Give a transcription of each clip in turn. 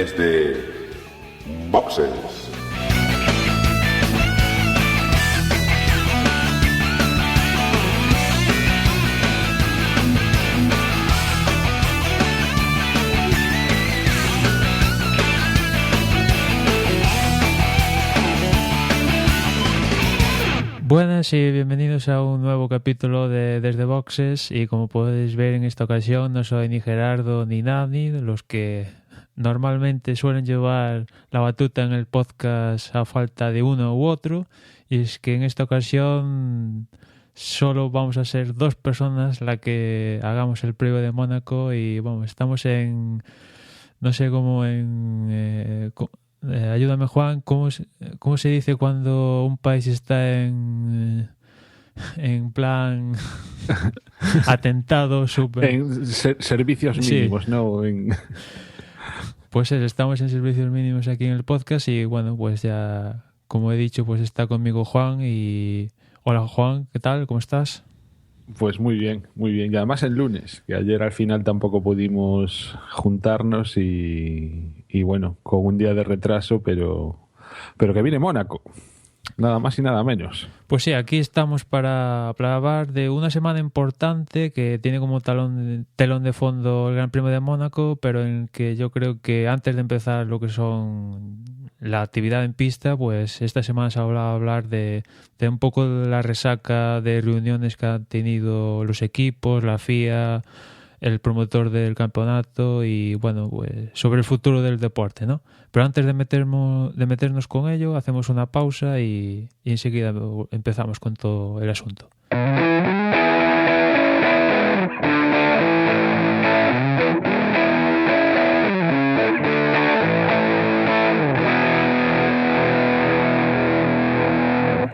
desde Boxes. Buenas y bienvenidos a un nuevo capítulo de Desde Boxes, y como podéis ver en esta ocasión no soy ni Gerardo ni Dani, los que normalmente suelen llevar la batuta en el podcast a falta de uno u otro, y es que en esta ocasión solo vamos a ser dos personas la que hagamos el previo de Mónaco, y bueno, estamos en, no sé cómo ayúdame Juan, ¿cómo se dice cuando un país está en plan atentado super... En servicios mínimos, sí. ¿No? Pues estamos en servicios mínimos aquí en el podcast, y bueno, pues ya, como he dicho, pues está conmigo Juan. Y hola Juan, ¿qué tal? ¿Cómo estás? Pues muy bien, muy bien. Y además el lunes, que ayer al final tampoco pudimos juntarnos y bueno, con un día de retraso, pero que viene Mónaco. Nada más y nada menos. Pues sí, aquí estamos para hablar de una semana importante que tiene como telón de fondo el Gran Premio de Mónaco, pero en que yo creo que antes de empezar lo que son la actividad en pista, pues esta semana se va a hablar de un poco de la resaca de reuniones que han tenido los equipos, la FIA, el promotor del campeonato y bueno, pues sobre el futuro del deporte, ¿no? Pero antes de meternos con ello, hacemos una pausa y enseguida empezamos con todo el asunto.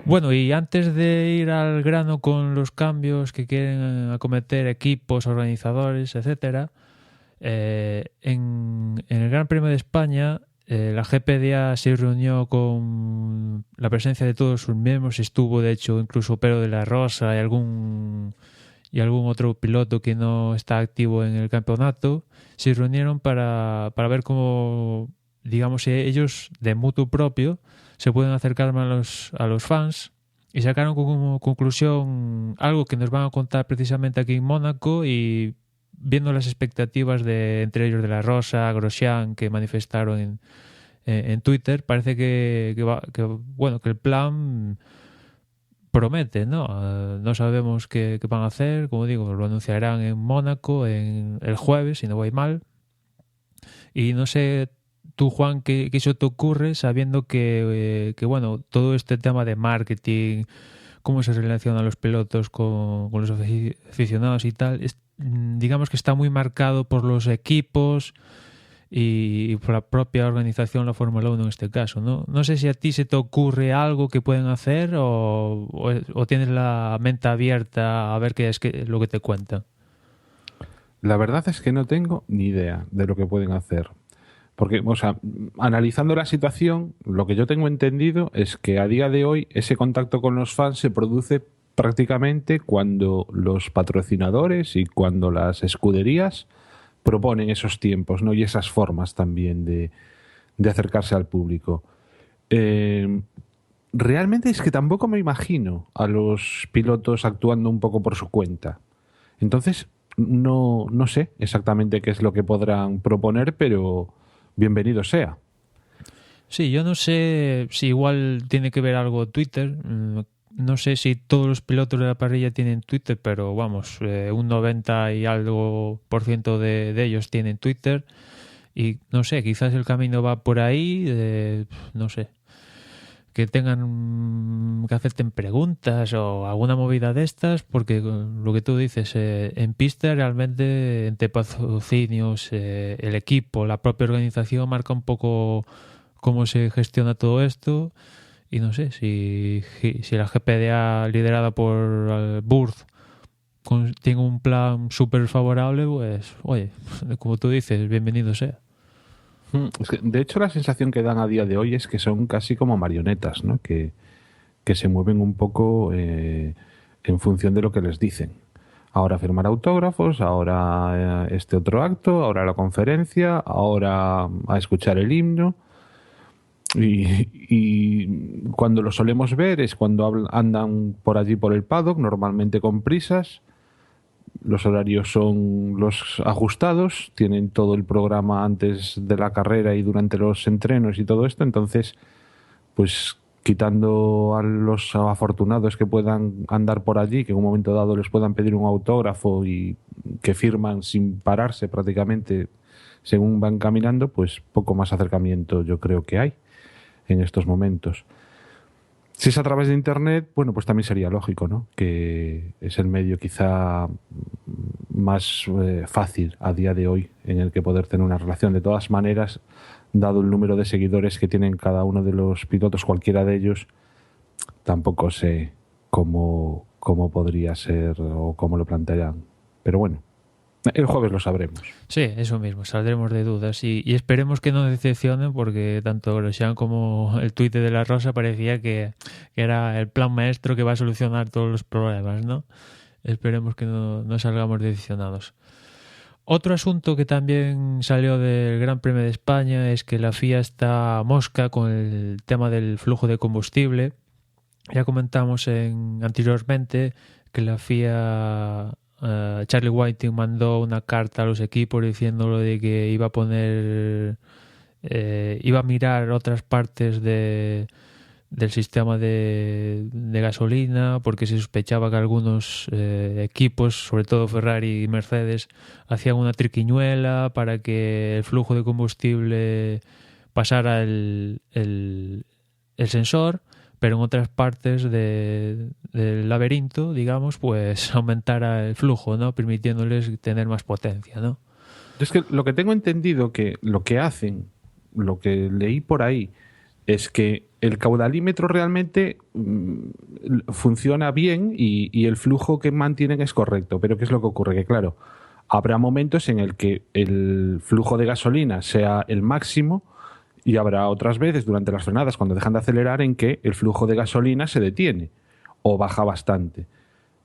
Bueno, y antes de ir al grano con los cambios que quieren acometer equipos, organizadores, etcétera, en el Gran Premio de España la GPDA se reunió con la presencia de todos sus miembros. Estuvo, de hecho, incluso Pedro de la Rosa y algún otro piloto que no está activo en el campeonato. Se reunieron para ver cómo, digamos, ellos de mutuo propio se pueden acercar más a los fans, y sacaron como conclusión algo que nos van a contar precisamente aquí en Mónaco, y viendo las expectativas de entre ellos de la Rosa, Grosjean, que manifestaron en Twitter, parece que el plan promete, ¿no? No sabemos qué van a hacer, como digo, lo anunciarán en Mónaco el jueves, si no voy mal. Y no sé tú, Juan, ¿qué eso te ocurre sabiendo que bueno, todo este tema de marketing, cómo se relacionan los pilotos con los aficionados y tal, digamos que está muy marcado por los equipos y por la propia organización, la Fórmula 1 en este caso, ¿no? No sé si a ti se te ocurre algo que pueden hacer o tienes la mente abierta a ver qué es lo que te cuentan. La verdad es que no tengo ni idea de lo que pueden hacer. Porque, o sea, analizando la situación, lo que yo tengo entendido es que a día de hoy ese contacto con los fans se produce prácticamente cuando los patrocinadores y cuando las escuderías proponen esos tiempos, ¿no? Y esas formas también de acercarse al público. Realmente es que tampoco me imagino a los pilotos actuando un poco por su cuenta. Entonces, no sé exactamente qué es lo que podrán proponer, pero bienvenido sea. Sí, yo no sé si igual tiene que ver algo Twitter. No sé si todos los pilotos de la parrilla tienen Twitter, pero vamos, un 90 y algo % de ellos tienen Twitter. Y no sé, quizás el camino va por ahí, no sé, que tengan que hacerte preguntas o alguna movida de estas, porque lo que tú dices, en pista realmente entre patrocinios, el equipo, la propia organización marca un poco cómo se gestiona todo esto. Y no sé, si la GPDA liderada por Burth tiene un plan súper favorable, pues oye, como tú dices, bienvenido sea. Es que, de hecho, la sensación que dan a día de hoy es que son casi como marionetas, ¿no? Que se mueven un poco en función de lo que les dicen. Ahora firmar autógrafos, ahora este otro acto, ahora la conferencia, ahora a escuchar el himno. Y cuando lo solemos ver es cuando andan por allí por el paddock, normalmente con prisas. Los horarios son los ajustados, tienen todo el programa antes de la carrera y durante los entrenos y todo esto. Entonces, pues quitando a los afortunados que puedan andar por allí, que en un momento dado les puedan pedir un autógrafo y que firman sin pararse prácticamente según van caminando, pues poco más acercamiento yo creo que hay en estos momentos. Si es a través de Internet, bueno, pues también sería lógico, ¿no? Que es el medio quizá más fácil a día de hoy en el que poder tener una relación. De todas maneras, dado el número de seguidores que tienen cada uno de los pilotos, cualquiera de ellos, tampoco sé cómo podría ser o cómo lo plantearán. Pero bueno, el jueves lo sabremos. Sí, eso mismo, saldremos de dudas y esperemos que no decepcionen, porque tanto Grosjean como el tuit de De La Rosa parecía que era el plan maestro que va a solucionar todos los problemas, ¿no? Esperemos que no salgamos decepcionados. Otro asunto que también salió del Gran Premio de España es que la FIA está mosca con el tema del flujo de combustible. Ya comentamos anteriormente que la FIA... Charlie Whiting mandó una carta a los equipos diciéndolo de que iba a poner iba a mirar otras partes del sistema de gasolina, porque se sospechaba que algunos equipos, sobre todo Ferrari y Mercedes, hacían una triquiñuela para que el flujo de combustible pasara el sensor, pero en otras partes del laberinto, digamos, pues aumentara el flujo, ¿no? Permitiéndoles tener más potencia, ¿no? Es que lo que tengo entendido que lo que hacen, lo que leí por ahí, es que el caudalímetro realmente funciona bien y el flujo que mantienen es correcto. Pero ¿qué es lo que ocurre? Que claro, habrá momentos en el que el flujo de gasolina sea el máximo, y habrá otras veces durante las frenadas, cuando dejan de acelerar, en que el flujo de gasolina se detiene o baja bastante.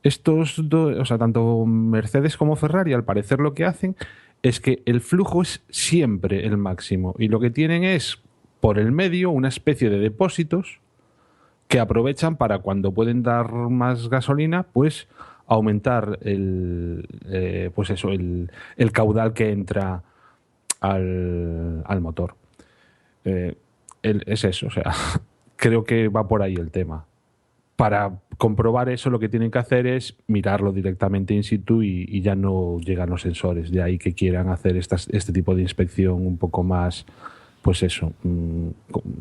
Estos dos, o sea, tanto Mercedes como Ferrari, al parecer lo que hacen es que el flujo es siempre el máximo y lo que tienen es por el medio una especie de depósitos que aprovechan para, cuando pueden dar más gasolina, pues aumentar el caudal que entra al motor. Es eso, o sea, creo que va por ahí el tema. Para comprobar eso, lo que tienen que hacer es mirarlo directamente in situ y ya no llegan los sensores. De ahí que quieran hacer este tipo de inspección un poco más, pues eso,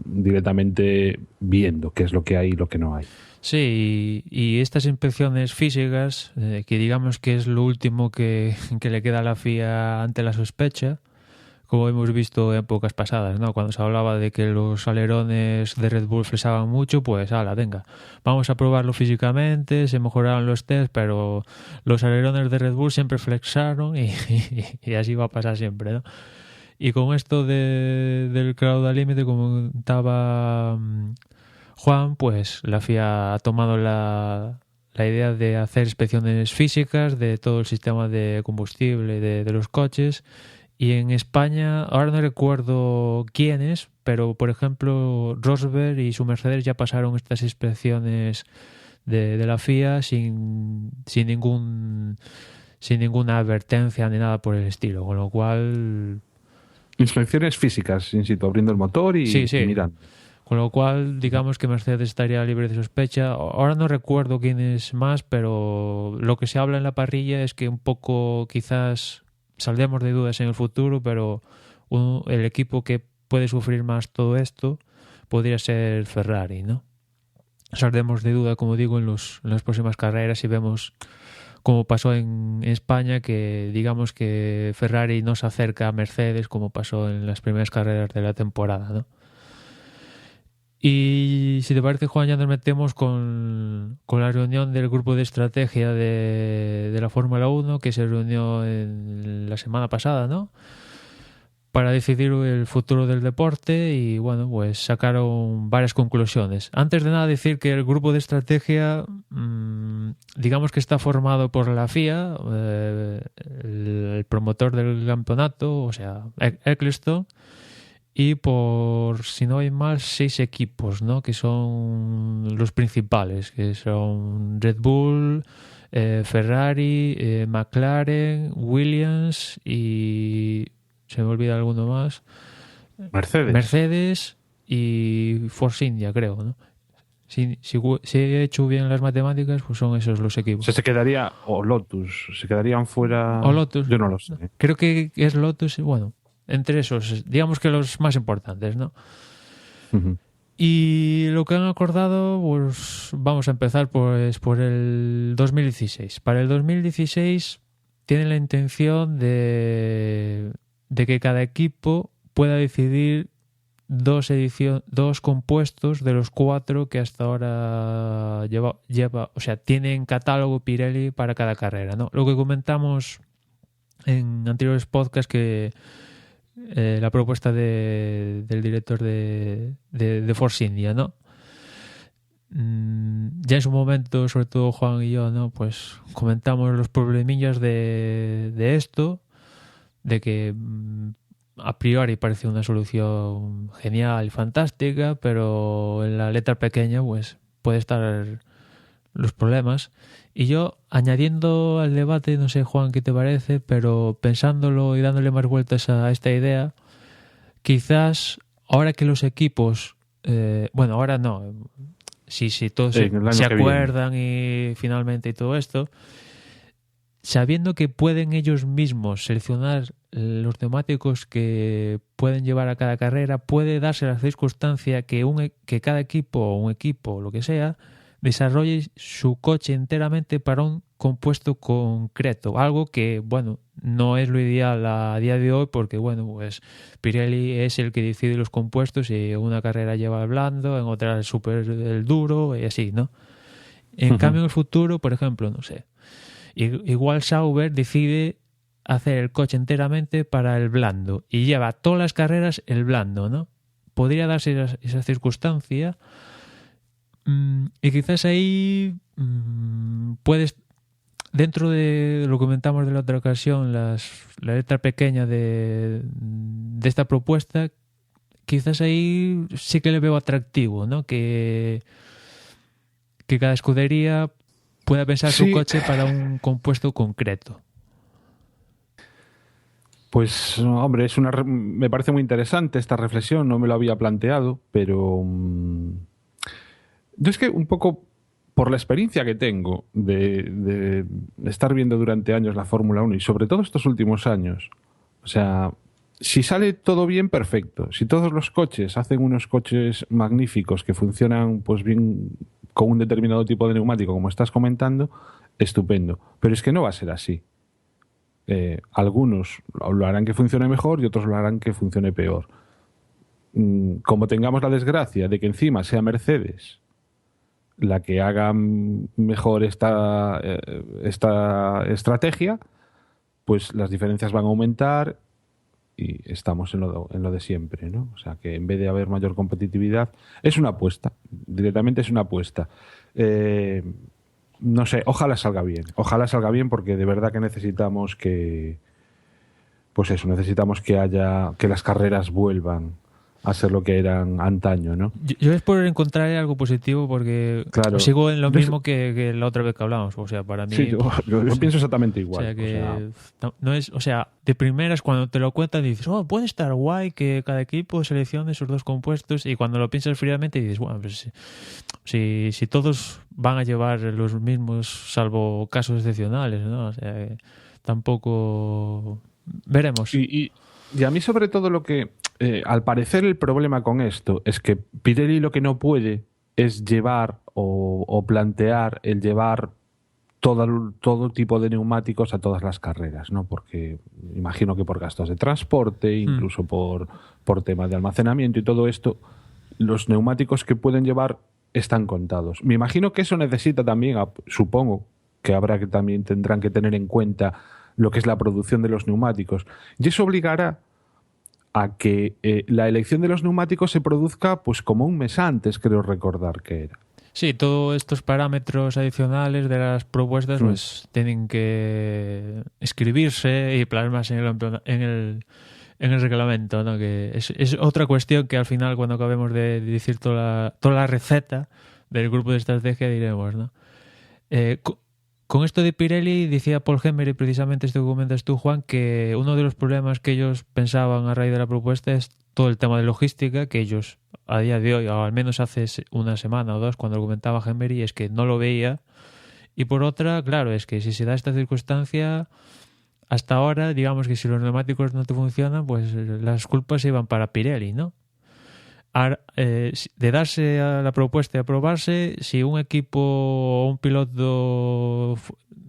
directamente viendo qué es lo que hay y lo que no hay. Sí, y estas inspecciones físicas, que digamos que es lo último que le queda a la FIA ante la sospecha, como hemos visto en épocas pasadas, ¿no? Cuando se hablaba de que los alerones de Red Bull flesaban mucho, pues ala, venga, vamos a probarlo físicamente, se mejoraron los tests, pero los alerones de Red Bull siempre flexaron y así va a pasar siempre, ¿no? Y con esto del caudalímetro, como comentaba Juan, pues la FIA ha tomado la idea de hacer inspecciones físicas de todo el sistema de combustible de los coches. Y en España, ahora no recuerdo quiénes, pero por ejemplo Rosberg y su Mercedes ya pasaron estas inspecciones de la FIA sin ninguna advertencia ni nada por el estilo, con lo cual... Inspecciones físicas, in situ, abriendo el motor y mirando. Con lo cual, digamos que Mercedes estaría libre de sospecha. Ahora no recuerdo quién es más, pero lo que se habla en la parrilla es que un poco quizás saldremos de dudas en el futuro, pero el equipo que puede sufrir más todo esto podría ser Ferrari, ¿no? Saldremos de duda, como digo, en las próximas carreras y vemos como pasó en España, que digamos que Ferrari no se acerca a Mercedes como pasó en las primeras carreras de la temporada, ¿no? Y si te parece, Juan, ya nos metemos con la reunión del grupo de estrategia de la Fórmula 1 que se reunió en la semana pasada, ¿no? Para decidir el futuro del deporte y, bueno, pues sacaron varias conclusiones. Antes de nada, decir que el grupo de estrategia, digamos que está formado por la FIA, el promotor del campeonato, o sea, Ecclestone, y por, si no hay mal, 6 equipos, ¿no? Que son los principales, que son Red Bull, Ferrari, McLaren, Williams y se me olvida alguno más. Mercedes y Force India, creo, ¿no? Si he hecho bien las matemáticas, pues son esos los equipos. O sea, se quedaría, o Lotus, se quedarían fuera. O Lotus. Yo no lo sé. Creo que es Lotus, bueno, entre esos, digamos que los más importantes, ¿no? Uh-huh. Y lo que han acordado, pues vamos a empezar pues por el 2016. Para el 2016 tienen la intención de que cada equipo pueda decidir dos compuestos de los 4 que hasta ahora lleva, o sea, tiene en catálogo Pirelli para cada carrera, ¿no? Lo que comentamos en anteriores podcasts, que la propuesta del director de Force India, ¿no? Ya en su momento, sobre todo Juan y yo, ¿no? Pues comentamos los problemillas de esto, de que a priori parece una solución genial y fantástica, pero en la letra pequeña pues puede estar los problemas. Y yo, añadiendo al debate, no sé, Juan, qué te parece, pero pensándolo y dándole más vueltas a esta idea, quizás ahora que los equipos, bueno, ahora no, si todos se acuerdan y finalmente y todo esto, sabiendo que pueden ellos mismos seleccionar los neumáticos que pueden llevar a cada carrera, puede darse la circunstancia que cada equipo o un equipo, lo que sea, desarrolle su coche enteramente para un compuesto concreto. Algo que, bueno, no es lo ideal a día de hoy porque, bueno, pues Pirelli es el que decide los compuestos y una carrera lleva el blando, en otra el super el duro y así, ¿no? En cambio, en el futuro, por ejemplo, no sé, igual Sauber decide hacer el coche enteramente para el blando y lleva todas las carreras el blando, ¿no? Podría darse esa circunstancia y quizás ahí puedes, dentro de lo que comentamos de la otra ocasión, la letra pequeña de esta propuesta, quizás ahí sí que le veo atractivo, ¿no? Que cada escudería pueda pensar su coche para un compuesto concreto. Pues, hombre, me parece muy interesante esta reflexión, no me lo había planteado, pero yo es que un poco por la experiencia que tengo de estar viendo durante años la Fórmula 1 y sobre todo estos últimos años, o sea, si sale todo bien, perfecto. Si todos los coches hacen unos coches magníficos que funcionan pues bien con un determinado tipo de neumático, como estás comentando, estupendo. Pero es que no va a ser así. Algunos lo harán que funcione mejor y otros lo harán que funcione peor. Como tengamos la desgracia de que encima sea Mercedes la que haga mejor esta estrategia, pues las diferencias van a aumentar y estamos en lo de siempre, ¿no? O sea, que en vez de haber mayor competitividad, es una apuesta, directamente es una apuesta. No sé, ojalá salga bien porque de verdad que necesitamos que las carreras vuelvan a ser lo que eran antaño, ¿no? Yo es por encontrar algo positivo porque claro, sigo en lo mismo que la otra vez que hablamos, o sea, para mí... Sí, yo pienso exactamente igual. O sea, que no es, o sea, de primeras cuando te lo cuentan dices, puede estar guay que cada equipo seleccione sus dos compuestos, y cuando lo piensas fríamente dices, bueno, pues si todos van a llevar los mismos, salvo casos excepcionales, ¿no? O sea, tampoco... Veremos. Y a mí sobre todo lo que... al parecer el problema con esto es que Pirelli lo que no puede es llevar o plantear el llevar todo tipo de neumáticos a todas las carreras, ¿no? Porque imagino que por gastos de transporte, incluso por temas de almacenamiento y todo esto, los neumáticos que pueden llevar están contados. Me imagino que eso necesita también, supongo que también tendrán que tener en cuenta lo que es la producción de los neumáticos. Y eso obligará a que la elección de los neumáticos se produzca pues como un mes antes, creo recordar que era. Sí, todos estos parámetros adicionales de las propuestas pues tienen que escribirse y plasmarse en el reglamento, ¿no? Que es otra cuestión que al final, cuando acabemos de decir toda la receta del grupo de estrategia, diremos, ¿no? Con esto de Pirelli, decía Paul Hemery, precisamente esto que comentas tú, Juan, que uno de los problemas que ellos pensaban a raíz de la propuesta es todo el tema de logística, que ellos a día de hoy, o al menos hace una semana o dos, cuando lo comentaba Hemery, es que no lo veía. Y por otra, claro, es que si se da esta circunstancia, hasta ahora, digamos que si los neumáticos no te funcionan, pues las culpas se iban para Pirelli, ¿no? Ahora, de darse a la propuesta y aprobarse, si un equipo o un piloto,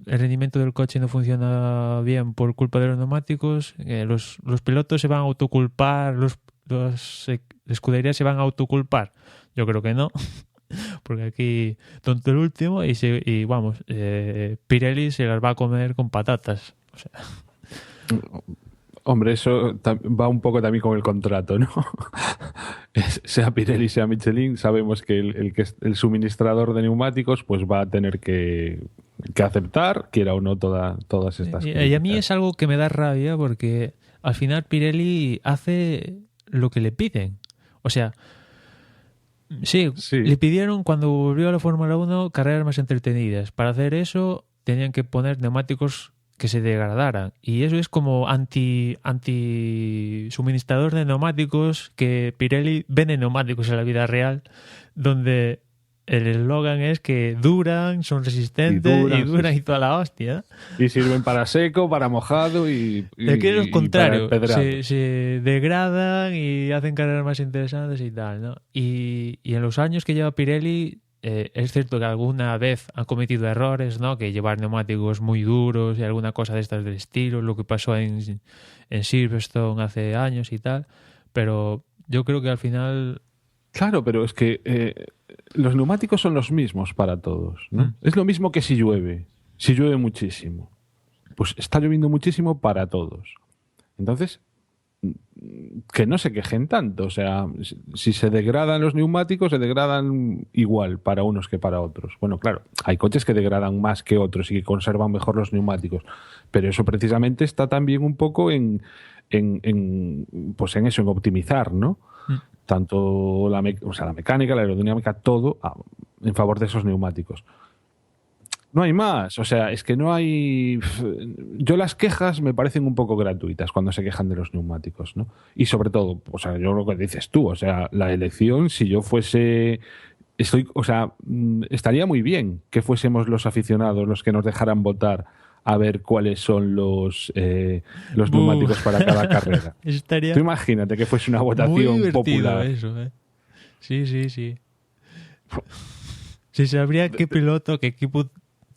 el rendimiento del coche no funciona bien por culpa de los neumáticos, los pilotos se van a autoculpar, las escuderías se van a autoculpar. Yo creo que no, porque aquí tonto el último y vamos, Pirelli se las va a comer con patatas. O sea. Hombre, eso va un poco también con el contrato, ¿no? Sea Pirelli, sea Michelin, sabemos que el suministrador de neumáticos pues va a tener que aceptar, quiera o no, todas estas cosas. Y a mí es algo que me da rabia porque al final Pirelli hace lo que le piden. O sea, sí, le pidieron cuando volvió a la Fórmula 1 carreras más entretenidas. Para hacer eso tenían que poner neumáticos que se degradaran, y eso es como anti suministrador de neumáticos, que Pirelli vende neumáticos en la vida real, donde el eslogan es que duran, son resistentes y duran y toda la hostia. Y sirven para seco, para mojado y aquí es lo contrario, se se degradan y hacen carreras más interesantes y tal, ¿no? Y en los años que lleva Pirelli, es cierto que alguna vez han cometido errores, ¿no? Que llevar neumáticos muy duros y alguna cosa de estas del estilo, lo que pasó en Silverstone hace años y tal, pero yo creo que al final... Claro, pero es que los neumáticos son los mismos para todos, ¿no? Es lo mismo que si llueve muchísimo. Pues está lloviendo muchísimo para todos. Entonces, que no se quejen tanto. O sea, si se degradan los neumáticos, se degradan igual para unos que para otros. Bueno, claro, hay coches que degradan más que otros y que conservan mejor los neumáticos, pero eso precisamente está también un poco en eso, en optimizar, ¿no? Tanto la mecánica, la aerodinámica, todo en favor de esos neumáticos. No hay más, o sea, es que no hay... Yo las quejas me parecen un poco gratuitas cuando se quejan de los neumáticos, ¿no? Y sobre todo, o sea, yo lo que dices tú, o sea, la elección, si yo fuese... estaría muy bien que fuésemos los aficionados los que nos dejaran votar a ver cuáles son los neumáticos para cada carrera. Estaría... Tú imagínate que fuese una votación popular. Eso, ¿eh? Sí. Si sabría qué piloto, qué equipo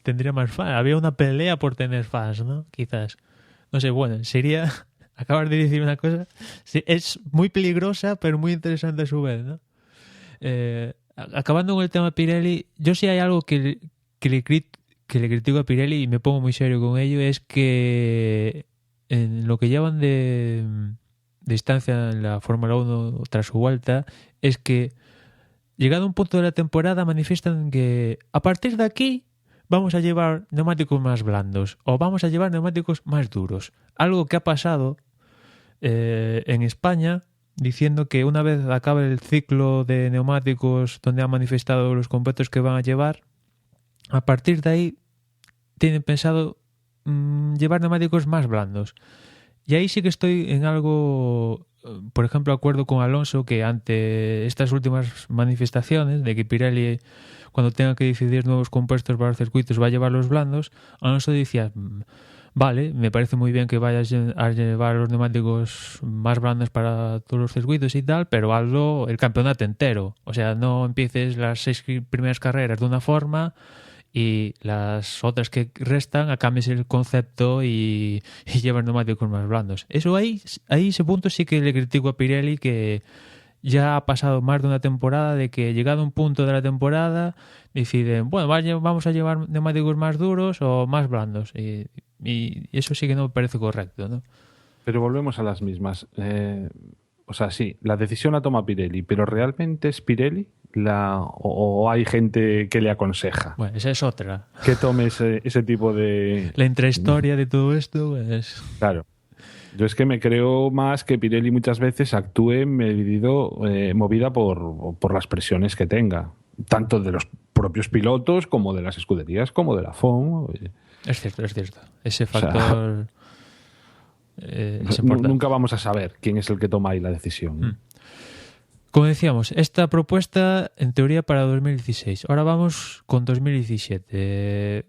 tendría más fans. Había una pelea por tener fans, ¿no? Quizás. No sé, bueno, sería... Acabas de decir una cosa. Sí, es muy peligrosa, pero muy interesante a su vez, ¿no? Acabando con el tema Pirelli, yo sí hay algo que le critico a Pirelli y me pongo muy serio con ello, es que en lo que llevan de distancia en la Fórmula 1 tras su vuelta, es que llegado a un punto de la temporada manifiestan que a partir de aquí vamos a llevar neumáticos más blandos o vamos a llevar neumáticos más duros. Algo que ha pasado en España, diciendo que una vez acabe el ciclo de neumáticos donde han manifestado los compuestos que van a llevar, a partir de ahí tienen pensado llevar neumáticos más blandos. Y ahí sí que estoy en algo, por ejemplo, acuerdo con Alonso, que ante estas últimas manifestaciones de que Pirelli, cuando tenga que decidir nuevos compuestos para los circuitos, va a llevar los blandos, Alonso decía, vale, me parece muy bien que vayas a llevar los neumáticos más blandos para todos los circuitos y tal, pero hazlo el campeonato entero. O sea, no empieces las 6 primeras carreras de una forma y las otras que restan a cambies el concepto y llevar neumáticos más blandos. Eso ahí ese punto sí que le critico a Pirelli, que ya ha pasado más de una temporada de que, llegado a un punto de la temporada, deciden, bueno, vamos a llevar neumáticos más duros o más blandos. Y eso sí que no me parece correcto, ¿no? Pero volvemos a las mismas. o sea, sí, la decisión la toma Pirelli, pero ¿realmente es Pirelli o hay gente que le aconseja Bueno, esa es otra. que tome ese tipo de... La intrahistoria de todo esto, pues... Claro. Yo es que me creo más que Pirelli muchas veces actúe movida por las presiones que tenga, tanto de los propios pilotos como de las escuderías, como de la FOM. Es cierto, es cierto. Ese O sea, factor es importante. nunca vamos a saber quién es el que toma ahí la decisión. Como decíamos, esta propuesta en teoría para 2016. Ahora vamos con 2017.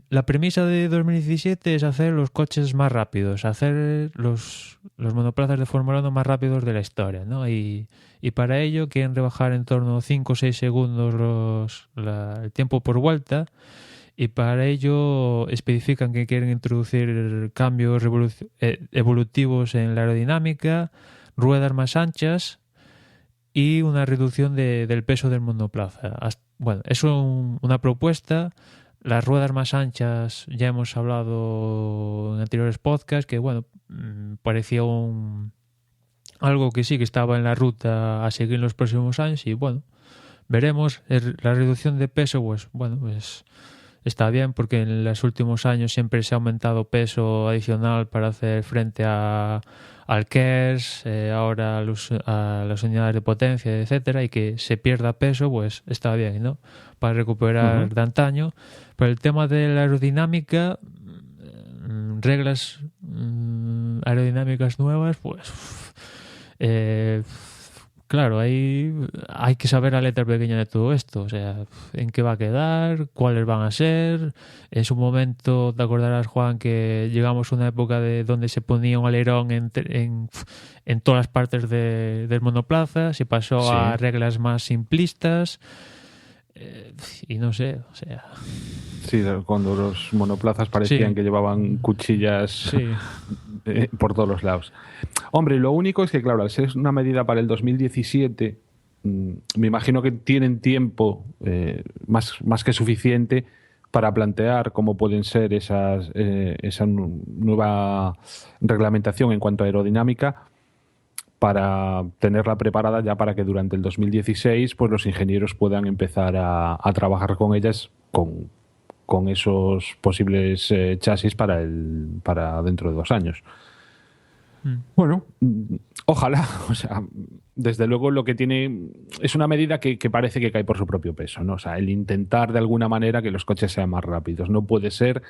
La premisa de 2017 es hacer los coches más rápidos, hacer los monoplazas de Fórmula 1 más rápidos de la historia, ¿no? Y para ello quieren rebajar en torno a 5 o 6 segundos el tiempo por vuelta, y para ello especifican que quieren introducir cambios evolutivos en la aerodinámica, ruedas más anchas y una reducción del peso del monoplaza. Bueno, es una propuesta. Las ruedas más anchas ya hemos hablado en anteriores podcasts, que bueno, parecía algo que sí que estaba en la ruta a seguir en los próximos años, y bueno, veremos. La reducción de peso, pues bueno, pues está bien, porque en los últimos años siempre se ha aumentado peso adicional para hacer frente al KERS, ahora a las unidades de potencia, etcétera, y que se pierda peso, pues está bien, ¿no? Para recuperar de antaño. Pero el tema de la aerodinámica, reglas aerodinámicas nuevas, pues claro, hay que saber la letra pequeña de todo esto, o sea, en qué va a quedar, cuáles van a ser. En su momento, te acordarás, Juan, que llegamos a una época donde se ponía un alerón en todas las partes del monoplaza, se pasó a reglas más simplistas, y no sé, o sea... Sí, cuando los monoplazas parecían que llevaban cuchillas por todos los lados. Hombre, lo único es que, claro, al ser una medida para el 2017, me imagino que tienen tiempo más que suficiente para plantear cómo pueden ser esa nueva reglamentación en cuanto a aerodinámica, para tenerla preparada ya para que durante el 2016 pues los ingenieros puedan empezar a trabajar con ellas con esos posibles chasis para dentro de 2 años. Bueno, ojalá. O sea, desde luego lo que tiene es una medida que parece que cae por su propio peso, ¿no? O sea, el intentar de alguna manera que los coches sean más rápidos. No puede ser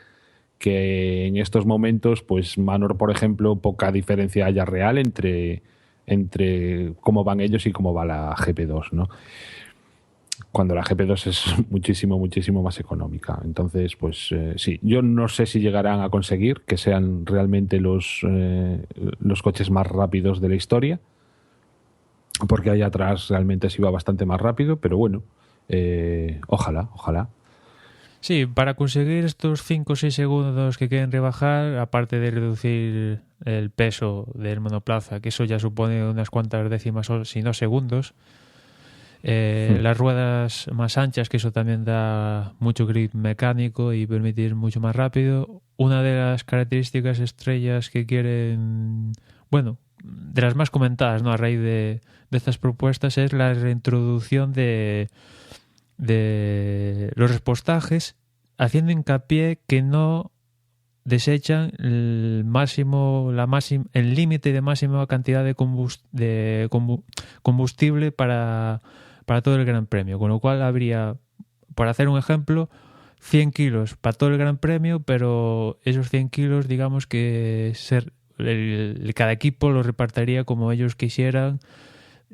que en estos momentos, pues Manor, por ejemplo, poca diferencia haya real entre cómo van ellos y cómo va la GP2, ¿no? Cuando la GP2 es muchísimo, muchísimo más económica. Entonces, pues sí, yo no sé si llegarán a conseguir que sean realmente los coches más rápidos de la historia, porque ahí atrás realmente se iba bastante más rápido, pero bueno, ojalá. Sí, para conseguir estos 5 o 6 segundos que quieren rebajar, aparte de reducir el peso del monoplaza, que eso ya supone unas cuantas décimas, si no segundos, las ruedas más anchas, que eso también da mucho grip mecánico y permite ir mucho más rápido. Una de las características estrellas que quieren, bueno, de las más comentadas, ¿no?, a raíz de estas propuestas, es la reintroducción de los repostajes, haciendo hincapié que no desechan el límite de máxima cantidad de combustible para todo el Gran Premio, con lo cual habría, para hacer un ejemplo, 100 kilos para todo el Gran Premio, pero esos 100 kilos, digamos que cada equipo los repartiría como ellos quisieran,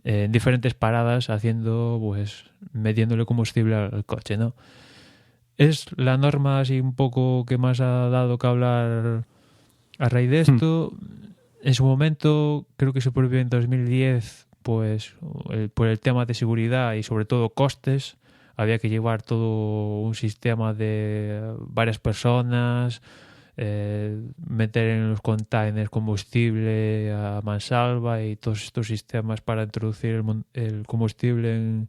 en diferentes paradas, metiéndole combustible al coche, ¿no? Es la norma así un poco que más ha dado que hablar a raíz de esto. En su momento, creo que se prohibió en 2010, pues por el tema de seguridad y sobre todo costes. Había que llevar todo un sistema de varias personas, meter en los containers combustible a mansalva y todos estos sistemas para introducir el combustible en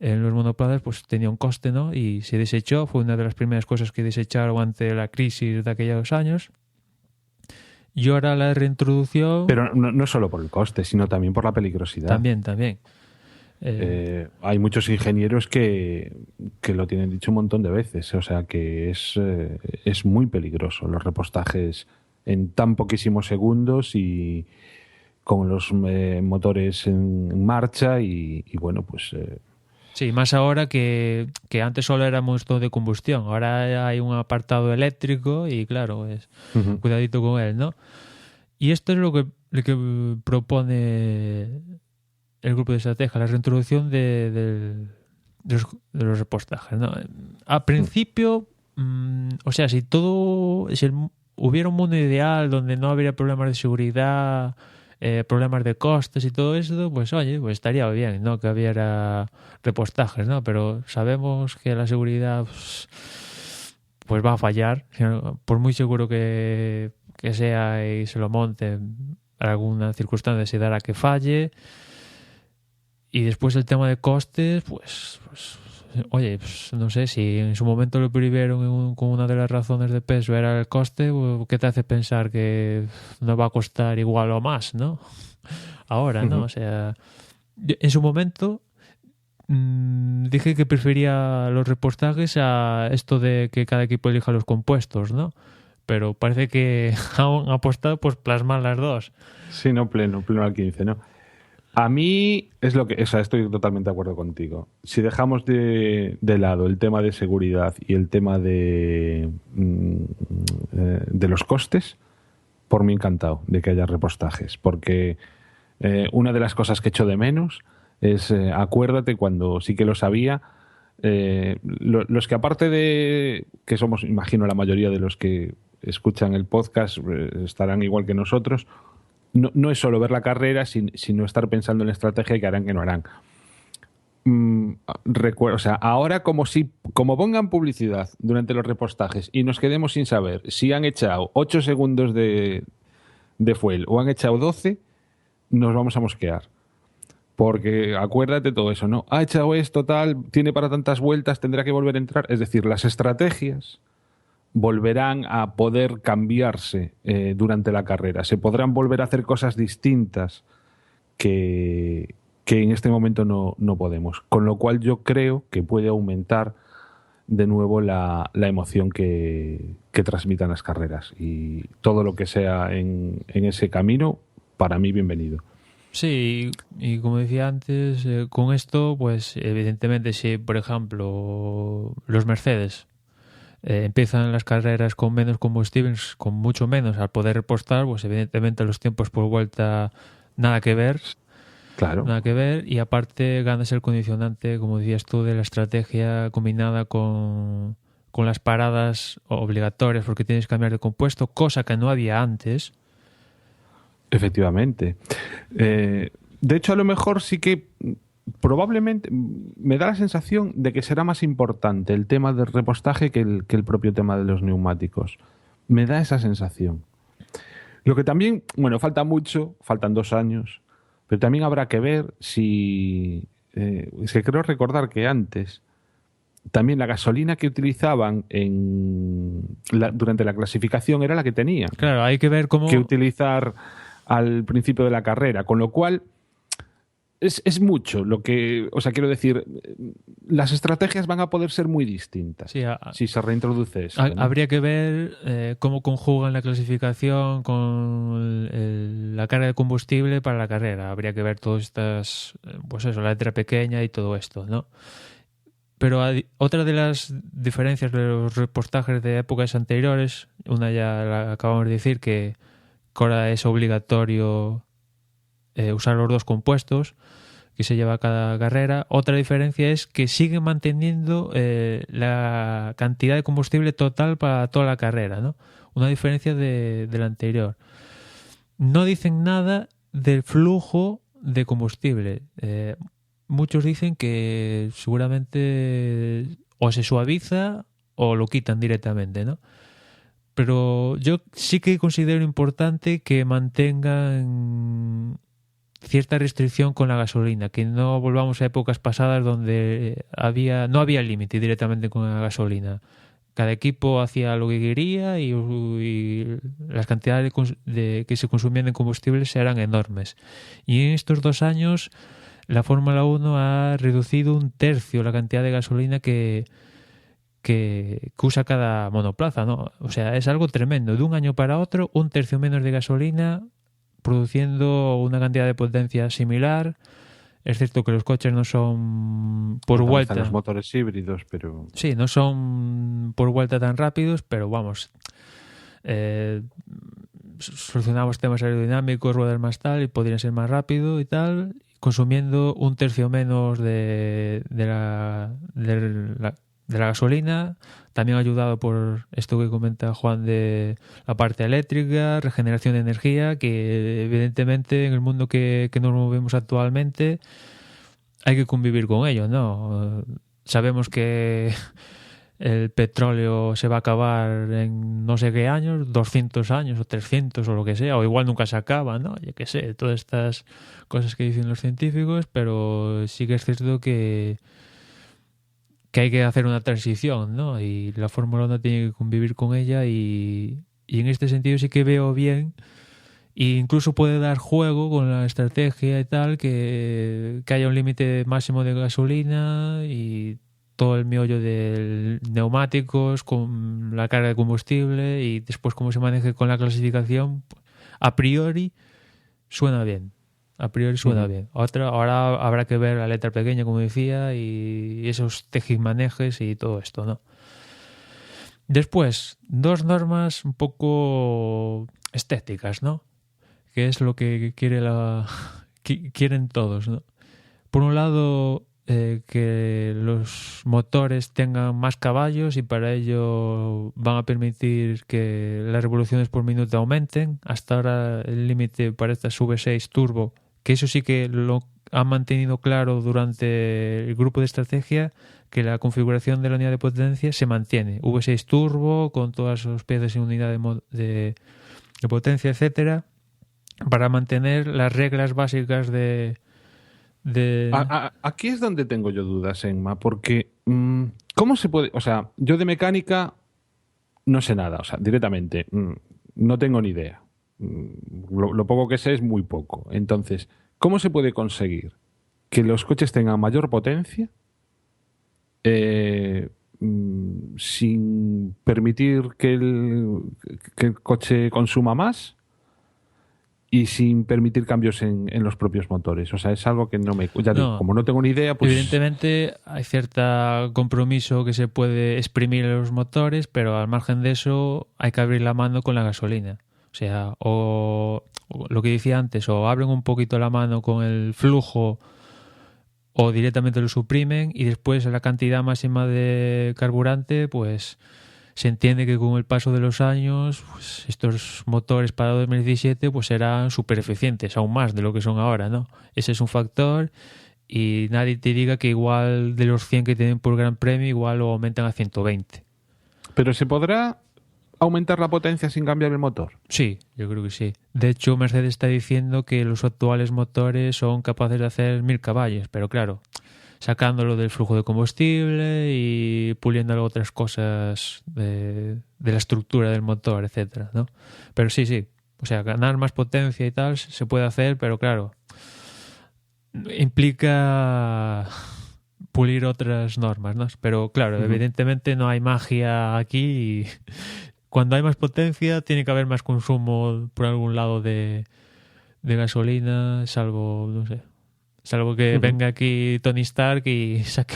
los monoplazas, pues tenía un coste, ¿no? Y se desechó. Fue una de las primeras cosas que desecharon ante la crisis de aquellos años. Y ahora la reintroducción... Pero no solo por el coste, sino también por la peligrosidad. También. Hay muchos ingenieros que lo tienen dicho un montón de veces, o sea que es muy peligroso los repostajes en tan poquísimos segundos y con los motores en marcha y bueno, pues... Sí, más ahora que antes solo éramos todo de combustión. Ahora hay un apartado eléctrico y claro, cuidadito con él, ¿no? Y esto es lo que propone el grupo de estrategia, la reintroducción de los repostajes, ¿no? A principio, o sea, si hubiera un mundo ideal donde no habría problemas de seguridad, problemas de costes y todo eso, pues oye, pues estaría bien, ¿no? Que hubiera repostajes, ¿no? Pero sabemos que la seguridad pues va a fallar, por muy seguro que sea y se lo monte, alguna circunstancia se dará que falle. Y después el tema de costes, pues oye, pues no sé, si en su momento lo prohibieron con una de las razones de peso era el coste, ¿qué te hace pensar que no va a costar igual o más, no? Ahora, ¿no? O sea, en su momento dije que prefería los repostajes a esto de que cada equipo elija los compuestos, ¿no? Pero parece que han apostado pues plasmar las dos. Sí, no, pleno al 15, ¿no? A mí es o sea, estoy totalmente de acuerdo contigo. Si dejamos de lado el tema de seguridad y el tema de los costes, por mí encantado de que haya repostajes, porque una de las cosas que echo de menos es, acuérdate cuando sí que lo sabía, los que aparte de que somos, imagino la mayoría de los que escuchan el podcast estarán igual que nosotros. No es solo ver la carrera, sino estar pensando en la estrategia que harán, que no harán. Recuerdo, o sea, ahora como pongan publicidad durante los repostajes y nos quedemos sin saber si han echado 8 segundos de fuel o han echado 12, nos vamos a mosquear. Porque acuérdate todo eso, ¿no? Ha echado esto, tal, tiene para tantas vueltas, tendrá que volver a entrar. Es decir, las estrategias volverán a poder cambiarse durante la carrera. Se podrán volver a hacer cosas distintas que en este momento no podemos. Con lo cual yo creo que puede aumentar de nuevo la emoción que transmitan las carreras. Y todo lo que sea en ese camino, para mí, bienvenido. Sí, y como decía antes, con esto, pues evidentemente si, por ejemplo, los Mercedes empiezan las carreras con menos combustibles, con mucho menos, al poder repostar, pues evidentemente los tiempos por vuelta nada que ver. Claro. Nada que ver, y aparte ganas el condicionante, como decías tú, de la estrategia combinada con las paradas obligatorias porque tienes que cambiar de compuesto, cosa que no había antes. Efectivamente. De hecho, a lo mejor sí que probablemente me da la sensación de que será más importante el tema del repostaje que el propio tema de los neumáticos. Me da esa sensación. Lo que también, bueno, falta mucho, faltan 2 años, pero también habrá que ver si... es que creo recordar que antes también la gasolina que utilizaban durante la clasificación era la que tenían. Claro, hay que ver cómo... que utilizar al principio de la carrera, con lo cual es mucho lo que, o sea, quiero decir, las estrategias van a poder ser muy distintas si se reintroduce eso, ¿no? Habría que ver cómo conjugan la clasificación con la carga de combustible para la carrera. Habría que ver todas estas, pues eso, la letra pequeña y todo esto, ¿no? Pero otra de las diferencias de los repostajes de épocas anteriores, una ya la acabamos de decir, que ahora es obligatorio usar los 2 compuestos que se lleva cada carrera. Otra diferencia es que siguen manteniendo la cantidad de combustible total para toda la carrera, ¿no? Una diferencia de la anterior. No dicen nada del flujo de combustible. Muchos dicen que seguramente o se suaviza o lo quitan directamente, ¿no? Pero yo sí que considero importante que mantengan cierta restricción con la gasolina, que no volvamos a épocas pasadas donde no había límite directamente con la gasolina. Cada equipo hacía lo que quería y las cantidades que se consumían en combustibles eran enormes. Y en estos 2 años la Fórmula 1 ha reducido 1/3 la cantidad de gasolina que usa cada monoplaza, ¿no? O sea, es algo tremendo. De un año para otro, 1/3 menos de gasolina, produciendo una cantidad de potencia similar. Es cierto que los coches no son por vuelta. Los motores híbridos, pero. Sí, no son por vuelta tan rápidos, pero vamos. Solucionamos temas aerodinámicos, ruedas más tal, y podrían ser más rápido y tal, consumiendo 1/3 menos de la gasolina, también ayudado por esto que comenta Juan de la parte eléctrica, regeneración de energía, que evidentemente en el mundo que nos movemos actualmente hay que convivir con ello, ¿no? Sabemos que el petróleo se va a acabar en no sé qué años, 200 años o 300 o lo que sea, o igual nunca se acaba, ¿no? Yo qué sé, todas estas cosas que dicen los científicos, pero sí que es cierto que hay que hacer una transición, ¿no? Y la Fórmula 1 tiene que convivir con ella y en este sentido sí que veo bien, e incluso puede dar juego con la estrategia y tal, que haya un límite máximo de gasolina y todo el meollo de neumáticos con la carga de combustible y después cómo se maneje con la clasificación. A priori suena bien. Bien. Ahora habrá que ver la letra pequeña, como decía, y esos tejimanejes y todo esto, ¿no? Después, 2 normas un poco estéticas, ¿no? Que es lo que quieren todos, ¿no? Por un lado, que los motores tengan más caballos y para ello van a permitir que las revoluciones por minuto aumenten. Hasta ahora el límite para estas V6 Turbo, que eso sí que lo han mantenido claro durante el grupo de estrategia, que la configuración de la unidad de potencia se mantiene. V6 Turbo con todas sus piezas y unidad de potencia, etcétera, para mantener las reglas básicas de... Aquí es donde tengo yo dudas, Enma, porque ¿cómo se puede? O sea, yo de mecánica no sé nada, o sea, directamente no tengo ni idea. Lo poco que sé es muy poco. Entonces, ¿cómo se puede conseguir que los coches tengan mayor potencia sin permitir que el coche consuma más? Y sin permitir cambios en los propios motores. O sea, es algo que no me... Ya digo, como no tengo ni idea, pues... Evidentemente hay cierto compromiso que se puede exprimir en los motores, pero al margen de eso hay que abrir la mano con la gasolina. O sea, o lo que decía antes, o abren un poquito la mano con el flujo o directamente lo suprimen y después la cantidad máxima de carburante, pues... Se entiende que con el paso de los años, pues, estos motores para 2017 pues serán súper eficientes, aún más de lo que son ahora, ¿no? Ese es un factor y nadie te diga que igual de los 100 que tienen por Gran Premio, igual lo aumentan a 120. ¿Pero se podrá aumentar la potencia sin cambiar el motor? Sí, yo creo que sí. De hecho, Mercedes está diciendo que los actuales motores son capaces de hacer 1000 caballos, pero claro, sacándolo del flujo de combustible y puliendo otras cosas de la estructura del motor, etcétera, ¿no? Pero sí, o sea, ganar más potencia y tal se puede hacer, pero claro, implica pulir otras normas, ¿no? Pero claro, evidentemente no hay magia aquí y cuando hay más potencia tiene que haber más consumo por algún lado de gasolina, salvo, no sé, salvo que venga aquí Tony Stark y saque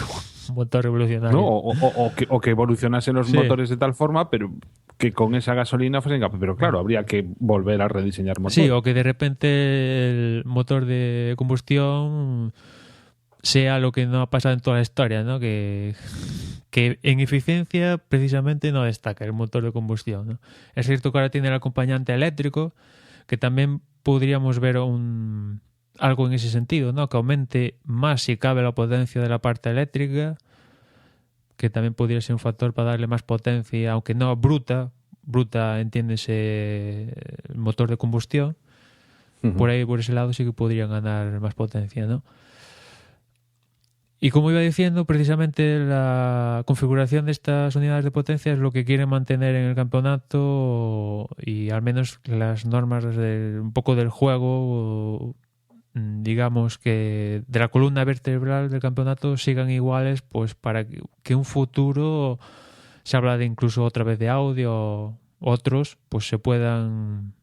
un motor revolucionario. No, o que evolucionasen los motores de tal forma, pero que con esa gasolina fuesen capaces. Pero claro, habría que volver a rediseñar motores. Sí, o que de repente el motor de combustión sea lo que no ha pasado en toda la historia, ¿no? Que en eficiencia precisamente no destaca el motor de combustión, ¿no? Es cierto que ahora tiene el acompañante eléctrico, que también podríamos ver algo en ese sentido, ¿no? Que aumente más si cabe la potencia de la parte eléctrica, que también podría ser un factor para darle más potencia, aunque no bruta, entiéndese el motor de combustión. Por ahí, por ese lado sí que podrían ganar más potencia, ¿no? Y como iba diciendo, precisamente la configuración de estas unidades de potencia es lo que quieren mantener en el campeonato, y al menos las normas un poco del juego, digamos que de la columna vertebral del campeonato, sigan iguales, pues para que un futuro, se habla de incluso otra vez de audio, otros pues se puedan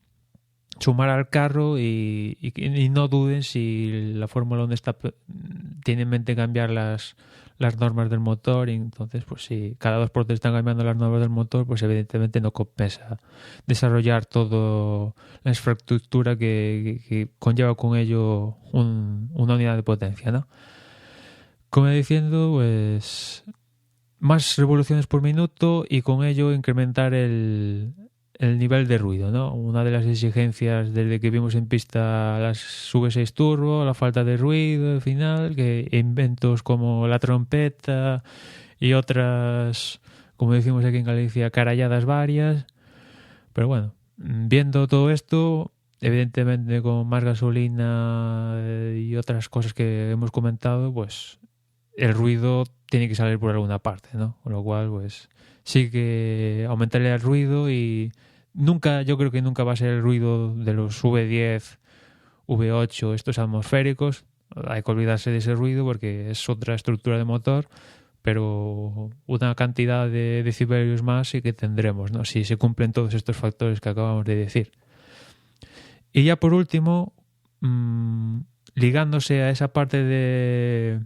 sumar al carro y no duden si la Fórmula 1 tiene en mente cambiar las normas del motor. Y entonces, pues si cada 2 por 3 están cambiando las normas del motor, pues evidentemente no compensa desarrollar toda la infraestructura que conlleva con ello una unidad de potencia, ¿no? Como iba diciendo, pues más revoluciones por minuto y con ello incrementar el nivel de ruido, ¿no? Una de las exigencias desde que vimos en pista las V6 Turbo, la falta de ruido al final, que inventos como la trompeta y otras, como decimos aquí en Galicia, caralladas varias. Pero bueno, viendo todo esto, evidentemente con más gasolina y otras cosas que hemos comentado, pues el ruido tiene que salir por alguna parte, ¿no? Con lo cual, pues sí que aumentarle el ruido, y yo creo que nunca va a ser el ruido de los V10, V8, estos atmosféricos. Hay que olvidarse de ese ruido porque es otra estructura de motor, pero una cantidad de decibelios más sí que tendremos, ¿no? Si se cumplen todos estos factores que acabamos de decir. Y ya por último, ligándose a esa parte de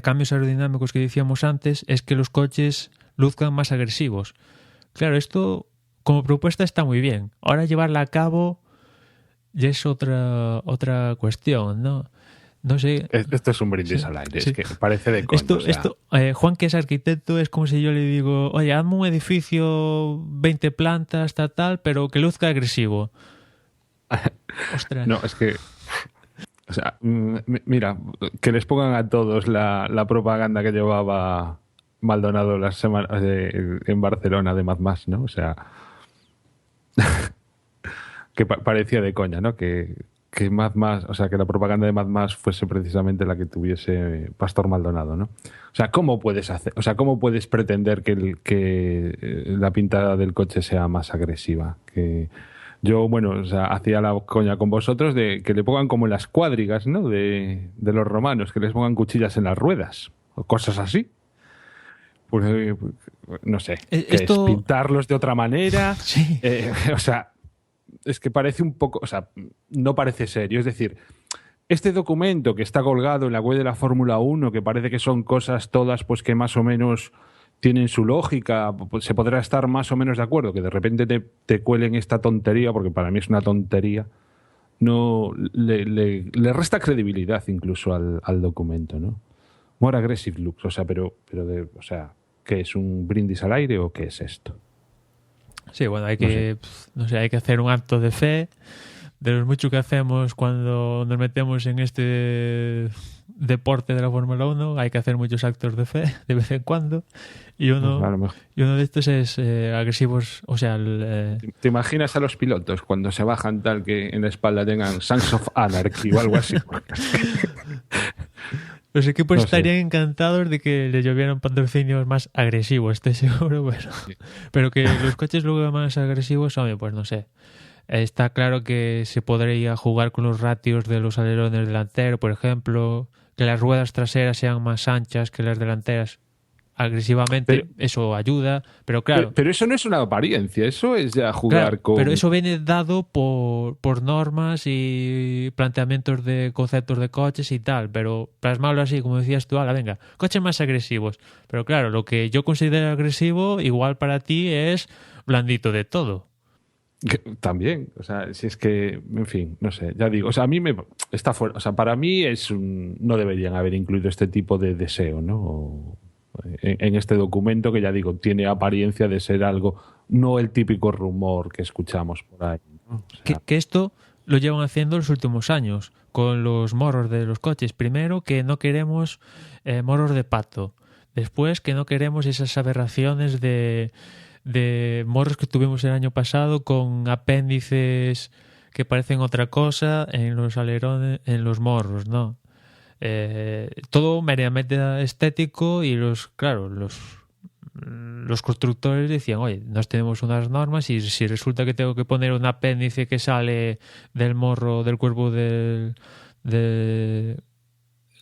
cambios aerodinámicos que decíamos antes, es que los coches luzcan más agresivos. Claro, esto como propuesta está muy bien. Ahora llevarla a cabo ya es otra cuestión, ¿no? No sé. Esto es un brindis Sí, al aire, sí. es que parece de coña. Juan, que es arquitecto, es como si yo le digo, oye, hazme un edificio 20 plantas, tal, pero que luzca agresivo. Ostras. No, es que... O sea, mira, que les pongan a todos la propaganda que llevaba Maldonado las semanas en Barcelona de Mad Max, ¿no? O sea, que parecía de coña, ¿no? Que Mad Max, o sea, que la propaganda de Mad Max fuese precisamente la que tuviese Pastor Maldonado, ¿no? O sea, ¿cómo puedes cómo puedes pretender que la pintada del coche sea más agresiva? Que yo, bueno, o sea, hacía la coña con vosotros de que le pongan como en las cuadrigas, ¿no? De los romanos, que les pongan cuchillas en las ruedas, o cosas así. Pues, no sé, Esto... es pintarlos de otra manera. Sí. O sea, es que parece un poco, o sea, no parece serio. Es decir, este documento que está colgado en la web de la Fórmula 1, que parece que son cosas todas pues que más o menos tienen su lógica, pues se podrá estar más o menos de acuerdo, que de repente te cuelen esta tontería, porque para mí es una tontería, no le resta credibilidad incluso al documento, ¿no? More aggressive looks, o sea, o sea, ¿qué es un brindis al aire o qué es esto? Sí, bueno, hay que hacer un acto de fe, de los muchos que hacemos cuando nos metemos en este deporte de la Fórmula 1. Hay que hacer muchos actos de fe de vez en cuando, y uno de estos es agresivos, o sea... ¿Te imaginas a los pilotos cuando se bajan tal que en la espalda tengan Sons of Anarchy o algo así? Los equipos estarían encantados de que les llovieran patrocinios más agresivos, estoy seguro, pero que los coches luego más agresivos, hombre, pues no sé. Está claro que se podría jugar con los ratios de los alerones delanteros, por ejemplo, que las ruedas traseras sean más anchas que las delanteras agresivamente, eso ayuda, pero claro... Pero eso no es una apariencia, eso es ya jugar claro, con... Pero eso viene dado por normas y planteamientos de conceptos de coches y tal, pero plasmarlo así, como decías tú, venga, coches más agresivos. Pero claro, lo que yo considero agresivo, igual para ti es blandito de todo. También, o sea, si es que, en fin, no sé, ya digo, o sea, a mí está fuera, o sea, para mí no deberían haber incluido este tipo de deseo, ¿no? En este documento que, ya digo, tiene apariencia de ser algo, no el típico rumor que escuchamos por ahí, ¿no? O sea, que esto lo llevan haciendo los últimos años con los morros de los coches. Primero, que no queremos morros de pato. Después, que no queremos esas aberraciones de morros que tuvimos el año pasado con apéndices que parecen otra cosa en los alerones, en los morros, ¿no? todo meramente estético y los constructores decían, oye, nos tenemos unas normas y si resulta que tengo que poner un apéndice que sale del morro, del cuerpo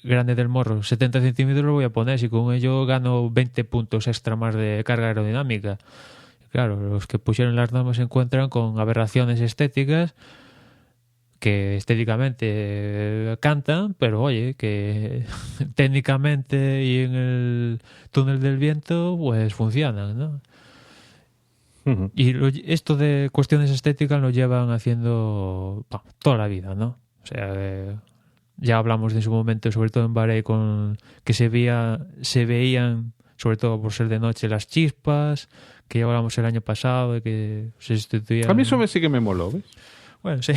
grande del morro, 70 centímetros lo voy a poner, si con ello gano 20 puntos extra más de carga aerodinámica. Claro, los que pusieron las normas se encuentran con aberraciones estéticas que estéticamente cantan, pero oye, que técnicamente y en el túnel del viento pues funcionan, ¿no? Ujú. Y esto de cuestiones estéticas lo llevan haciendo toda la vida, ¿no? O sea, ya hablamos de su momento, sobre todo en Bahrein, con que se veían, sobre todo por ser de noche, las chispas, que ya hablamos el año pasado, de que se sustituían... A mí eso sí que me moló, ¿ves? Bueno, sí.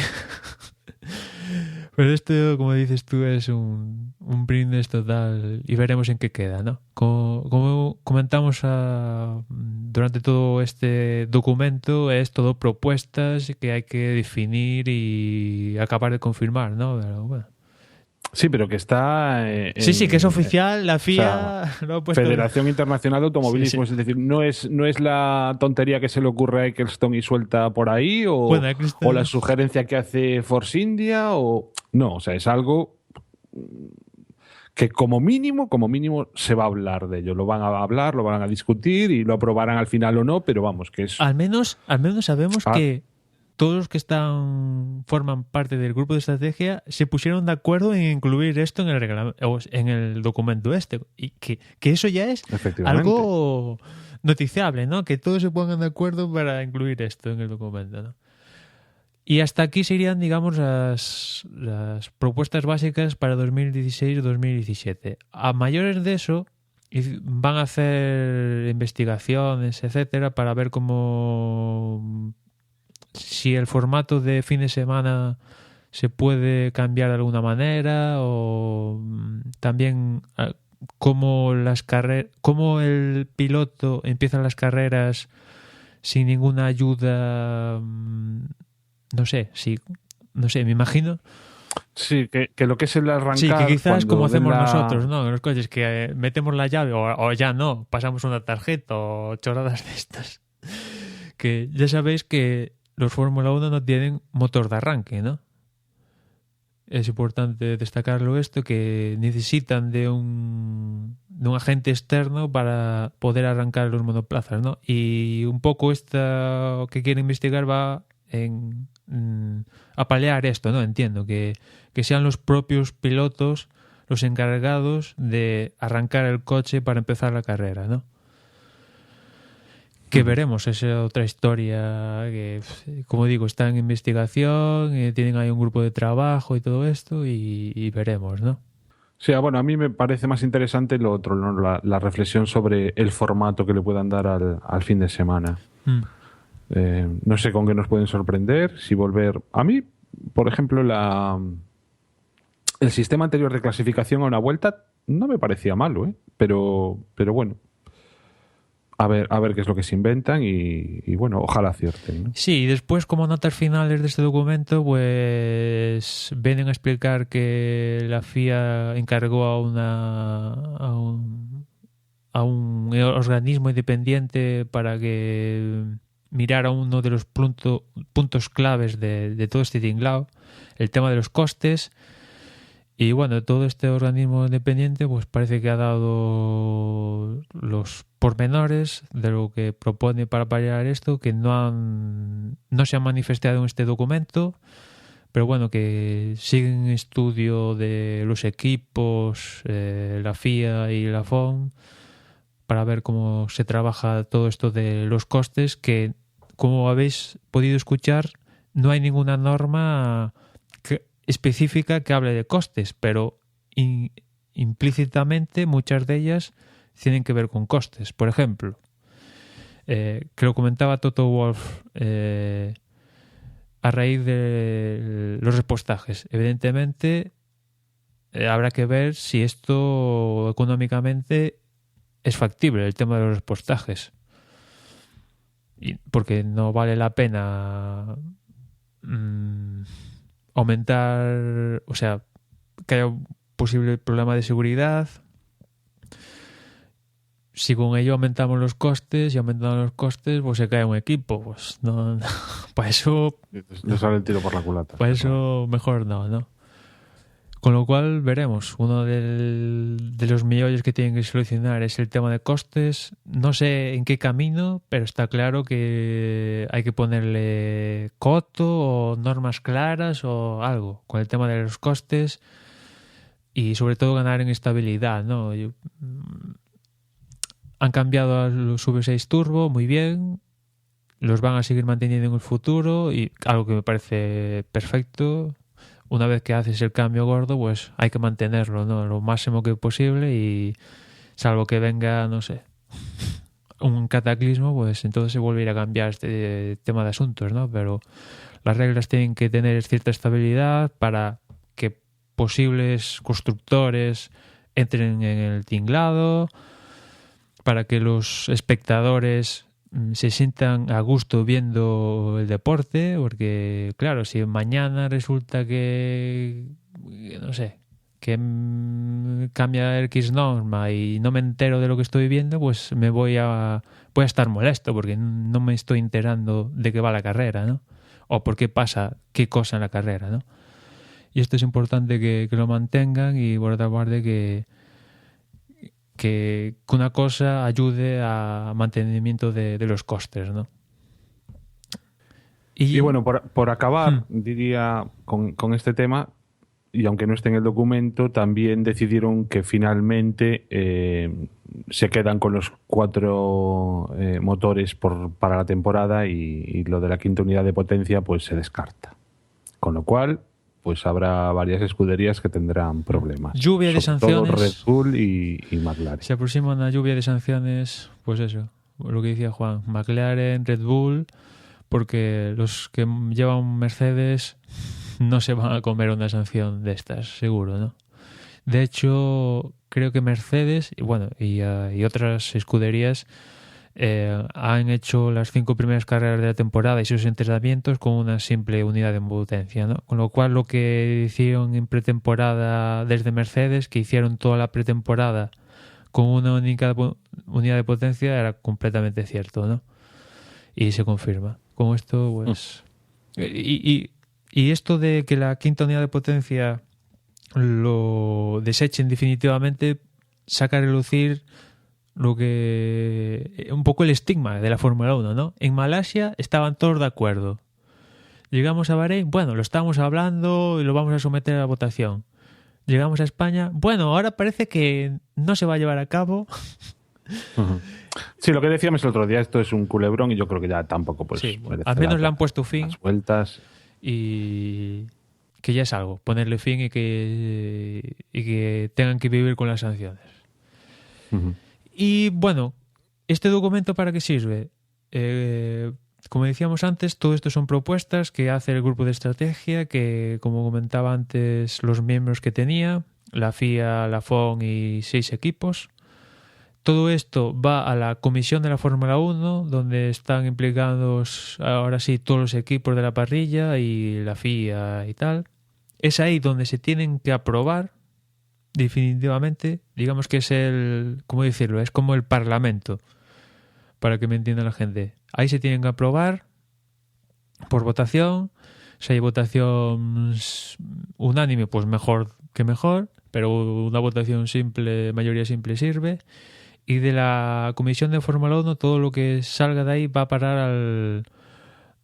Pero esto, como dices tú, es un brindis total y veremos en qué queda, ¿no? Como comentamos durante todo este documento, es todo propuestas que hay que definir y acabar de confirmar, ¿no? Pero bueno. Sí, pero que está Sí, que es oficial, la o FIA sea, lo ha puesto. Federación Internacional de Automovilismo, Sí. es decir, no es la tontería que se le ocurre a Ecclestone y suelta por ahí, Bueno, o la sugerencia que hace Force India, o no, o sea, es algo que como mínimo se va a hablar de ello, lo van a hablar, lo van a discutir y lo aprobarán al final o no, pero vamos, que es Al menos sabemos que todos los que forman parte del grupo de estrategia se pusieron de acuerdo en incluir esto en el documento este. Y que eso ya es efectivamente. algo noticiable, ¿no? Que todos se pongan de acuerdo para incluir esto en el documento, ¿no? Y hasta aquí serían, digamos, las propuestas básicas para 2016-2017. A mayores de eso, van a hacer investigaciones, etcétera, para ver cómo... si el formato de fin de semana se puede cambiar de alguna manera, o también cómo el piloto empieza las carreras sin ninguna ayuda, no sé, me imagino. Sí, que lo que es el arrancar... Sí, que quizás como hacemos la... nosotros, ¿no? En los coches, que metemos la llave o ya no, pasamos una tarjeta o chorradas de estas. Que ya sabéis que los Fórmula 1 no tienen motor de arranque, ¿no? Es importante destacarlo esto, que necesitan de un agente externo para poder arrancar los monoplazas, ¿no? Y un poco esto que quiere investigar va a paliar esto, ¿no? Entiendo, que sean los propios pilotos los encargados de arrancar el coche para empezar la carrera, ¿no? Que veremos, es otra historia que, como digo, está en investigación, tienen ahí un grupo de trabajo y todo esto, y veremos, ¿no? Sí, bueno, a mí me parece más interesante lo otro, ¿no? La reflexión sobre el formato que le puedan dar al fin de semana. No sé con qué nos pueden sorprender, si volver... A mí, por ejemplo, el sistema anterior de clasificación a una vuelta no me parecía malo, ¿eh? Pero bueno. A ver qué es lo que se inventan y bueno, ojalá acierten, ¿no? Sí, y después como notas finales de este documento, pues vienen a explicar que la FIA encargó a un organismo independiente para que mirara uno de los puntos claves de todo este tinglao, el tema de los costes. Y bueno, todo este organismo independiente pues parece que ha dado los pormenores de lo que propone para paliar esto, que no se han manifestado en este documento, pero bueno, que siguen estudio de los equipos, la FIA y la FOM, para ver cómo se trabaja todo esto de los costes, que como habéis podido escuchar, no hay ninguna norma específica que hable de costes, pero implícitamente muchas de ellas tienen que ver con costes. Por ejemplo, que lo comentaba Toto Wolff a raíz de los repostajes. Evidentemente, habrá que ver si esto económicamente es factible, el tema de los repostajes. Porque no vale la pena aumentar, o sea, que haya posible problema de seguridad. Si con ello aumentamos los costes y aumentando los costes, pues se cae un equipo. Pues no, para eso, Le sale el tiro por la culata. para eso mejor no. Con lo cual veremos. Uno de los meollos que tienen que solucionar es el tema de costes. No sé en qué camino, pero está claro que hay que ponerle coto o normas claras o algo con el tema de los costes y sobre todo ganar en estabilidad, ¿no? Han cambiado a los V6 Turbo, muy bien. Los van a seguir manteniendo en el futuro y algo que me parece perfecto. Una vez que haces el cambio gordo, pues hay que mantenerlo, ¿no? Lo máximo que posible y salvo que venga, no sé, un cataclismo, pues entonces se vuelve a ir a cambiar este tema de asuntos, ¿no? Pero las reglas tienen que tener cierta estabilidad para que posibles constructores entren en el tinglado, para que los espectadores se sientan a gusto viendo el deporte, porque claro, si mañana resulta que no sé, que cambia X norma y no me entero de lo que estoy viendo, pues voy a estar molesto porque no me estoy enterando de qué va la carrera, ¿no? O por qué pasa qué cosa en la carrera, ¿no? Y esto es importante que lo mantengan y por otra parte que una cosa ayude a mantenimiento de los costes, ¿no? Y bueno, por acabar, diría con este tema, y aunque no esté en el documento, también decidieron que finalmente se quedan con los 4 motores para la temporada y lo de la quinta unidad de potencia pues se descarta. Con lo cual, pues habrá varias escuderías que tendrán problemas. Lluvia de sobre todo sanciones. Red Bull y McLaren. Se aproxima una lluvia de sanciones, pues eso, lo que decía Juan, McLaren, Red Bull, porque los que llevan Mercedes no se van a comer una sanción de estas, seguro, ¿no? De hecho, creo que Mercedes y otras escuderías han hecho las 5 primeras carreras de la temporada y sus entrenamientos con una simple unidad de potencia, ¿no? Con lo cual lo que hicieron en pretemporada desde Mercedes, que hicieron toda la pretemporada con una única unidad de potencia, era completamente cierto, ¿no? Y se confirma. Con esto, pues... Y esto de que la quinta unidad de potencia lo desechen definitivamente saca a relucir lo que un poco el estigma de la Fórmula 1, ¿no? En Malasia estaban todos de acuerdo. Llegamos a Bahrein, bueno, lo estamos hablando y lo vamos a someter a votación. Llegamos a España, bueno, ahora parece que no se va a llevar a cabo. Uh-huh. Sí, lo que decíamos el otro día, esto es un culebrón y yo creo que ya tampoco pues sí, al menos le han puesto fin. Las vueltas. Y que ya es algo, ponerle fin y que tengan que vivir con las sanciones. Uh-huh. Y bueno, ¿este documento para qué sirve? Como decíamos antes, todo esto son propuestas que hace el grupo de estrategia que, como comentaba antes, los miembros que tenía, la FIA, la FOM y 6 equipos. Todo esto va a la comisión de la Fórmula 1, donde están implicados ahora sí todos los equipos de la parrilla y la FIA y tal. Es ahí donde se tienen que aprobar definitivamente. Digamos que es ¿cómo decirlo? Es como el Parlamento, para que me entienda la gente. Ahí se tienen que aprobar por votación. Si hay votación unánime, pues mejor que mejor, pero una votación simple, mayoría simple sirve. Y de la Comisión de Fórmula 1, todo lo que salga de ahí va a parar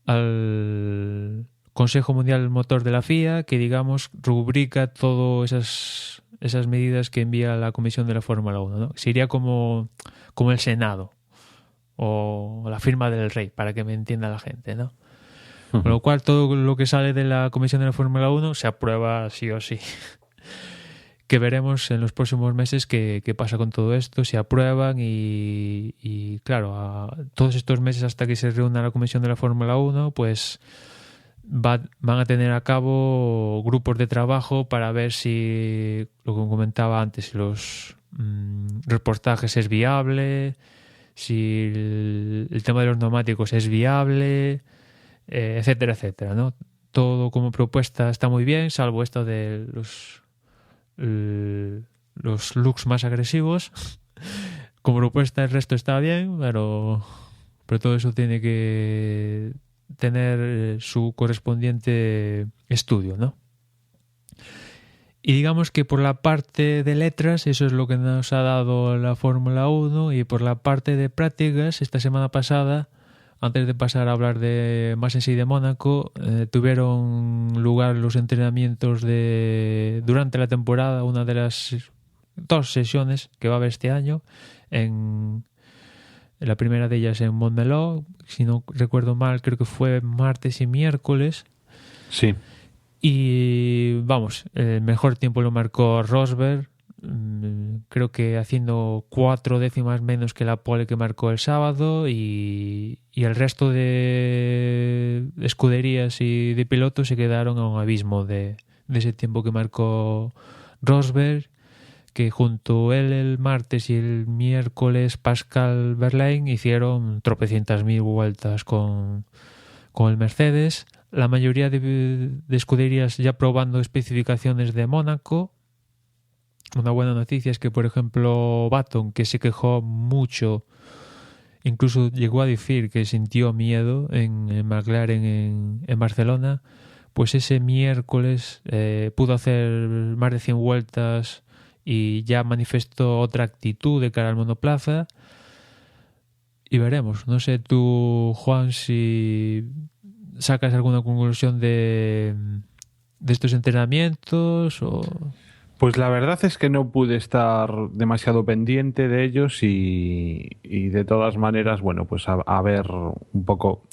al Consejo Mundial del Motor de la FIA, que digamos rubrica todas esas medidas que envía la Comisión de la Fórmula 1, ¿no? Sería como el Senado o la firma del rey, para que me entienda la gente, ¿no? Uh-huh. Con lo cual todo lo que sale de la Comisión de la Fórmula 1 se aprueba sí o sí. Que veremos en los próximos meses qué pasa con todo esto, si aprueban y claro, todos estos meses hasta que se reúna la Comisión de la Fórmula 1, pues van a tener a cabo grupos de trabajo para ver si, lo que comentaba antes, si los reportajes es viable, si el tema de los neumáticos es viable, etcétera, etcétera, ¿no? Todo como propuesta está muy bien, salvo esto de los looks más agresivos. Como propuesta el resto está bien, pero todo eso tiene que tener su correspondiente estudio, ¿no? Y digamos que por la parte de letras, eso es lo que nos ha dado la Fórmula 1, y por la parte de prácticas, esta semana pasada, antes de pasar a hablar de más en sí de Mónaco, tuvieron lugar los entrenamientos durante la temporada, una de las 2 sesiones que va a haber este año, en la primera de ellas en Montmeló, si no recuerdo mal, creo que fue martes y miércoles. Sí. Y vamos, el mejor tiempo lo marcó Rosberg, creo que haciendo 4 décimas menos que la pole que marcó el sábado, y el resto de escuderías y de pilotos se quedaron a un abismo de ese tiempo que marcó Rosberg, que junto él el martes y el miércoles Pascal Wehrlein hicieron tropecientas mil vueltas con el Mercedes. La mayoría de escuderías ya probando especificaciones de Mónaco. Una buena noticia es que, por ejemplo, Button, que se quejó mucho, incluso llegó a decir que sintió miedo en McLaren en Barcelona, pues ese miércoles pudo hacer más de 100 vueltas y ya manifestó otra actitud de cara al monoplaza. Y veremos. No sé tú, Juan, si sacas alguna conclusión de estos entrenamientos o... Pues la verdad es que no pude estar demasiado pendiente de ellos y de todas maneras, bueno, pues a ver un poco...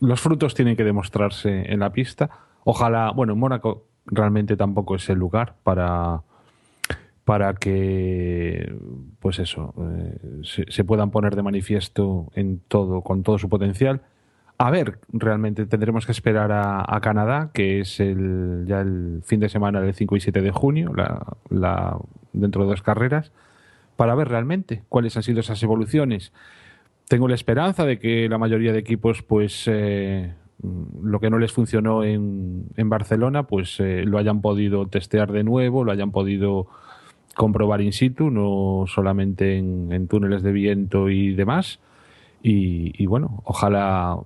los frutos tienen que demostrarse en la pista. Ojalá, bueno, Mónaco realmente tampoco es el lugar para que, pues eso, se puedan poner de manifiesto con todo su potencial. A ver, realmente tendremos que esperar a Canadá, que es ya el fin de semana del 5 y 7 de junio, dentro de 2 carreras, para ver realmente cuáles han sido esas evoluciones. Tengo la esperanza de que la mayoría de equipos, pues lo que no les funcionó en Barcelona, pues lo hayan podido testear de nuevo, lo hayan podido comprobar in situ, no solamente en túneles de viento y demás. Y bueno, ojalá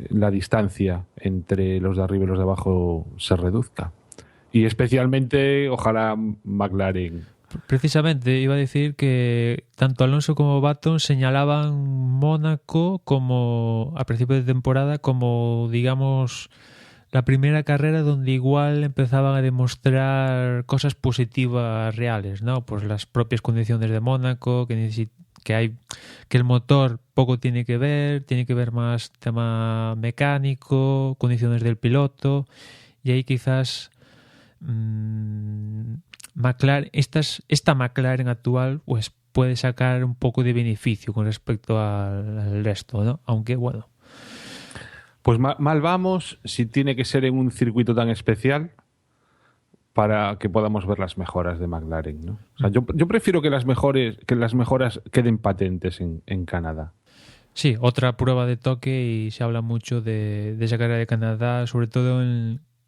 la distancia entre los de arriba y los de abajo se reduzca. Y especialmente, ojalá McLaren. Precisamente iba a decir que tanto Alonso como Button señalaban Mónaco como a principio de temporada como, digamos, la primera carrera donde igual empezaban a demostrar cosas positivas reales, ¿no? Pues las propias condiciones de Mónaco, que el motor poco tiene que ver más tema mecánico, condiciones del piloto, y ahí quizás McLaren, esta McLaren actual pues puede sacar un poco de beneficio con respecto al resto, ¿no? Aunque bueno. Pues mal vamos si tiene que ser en un circuito tan especial para que podamos ver las mejoras de McLaren, ¿no? O sea, yo prefiero que las mejoras queden patentes en Canadá. Sí, otra prueba de toque, y se habla mucho de esa carrera de Canadá, sobre todo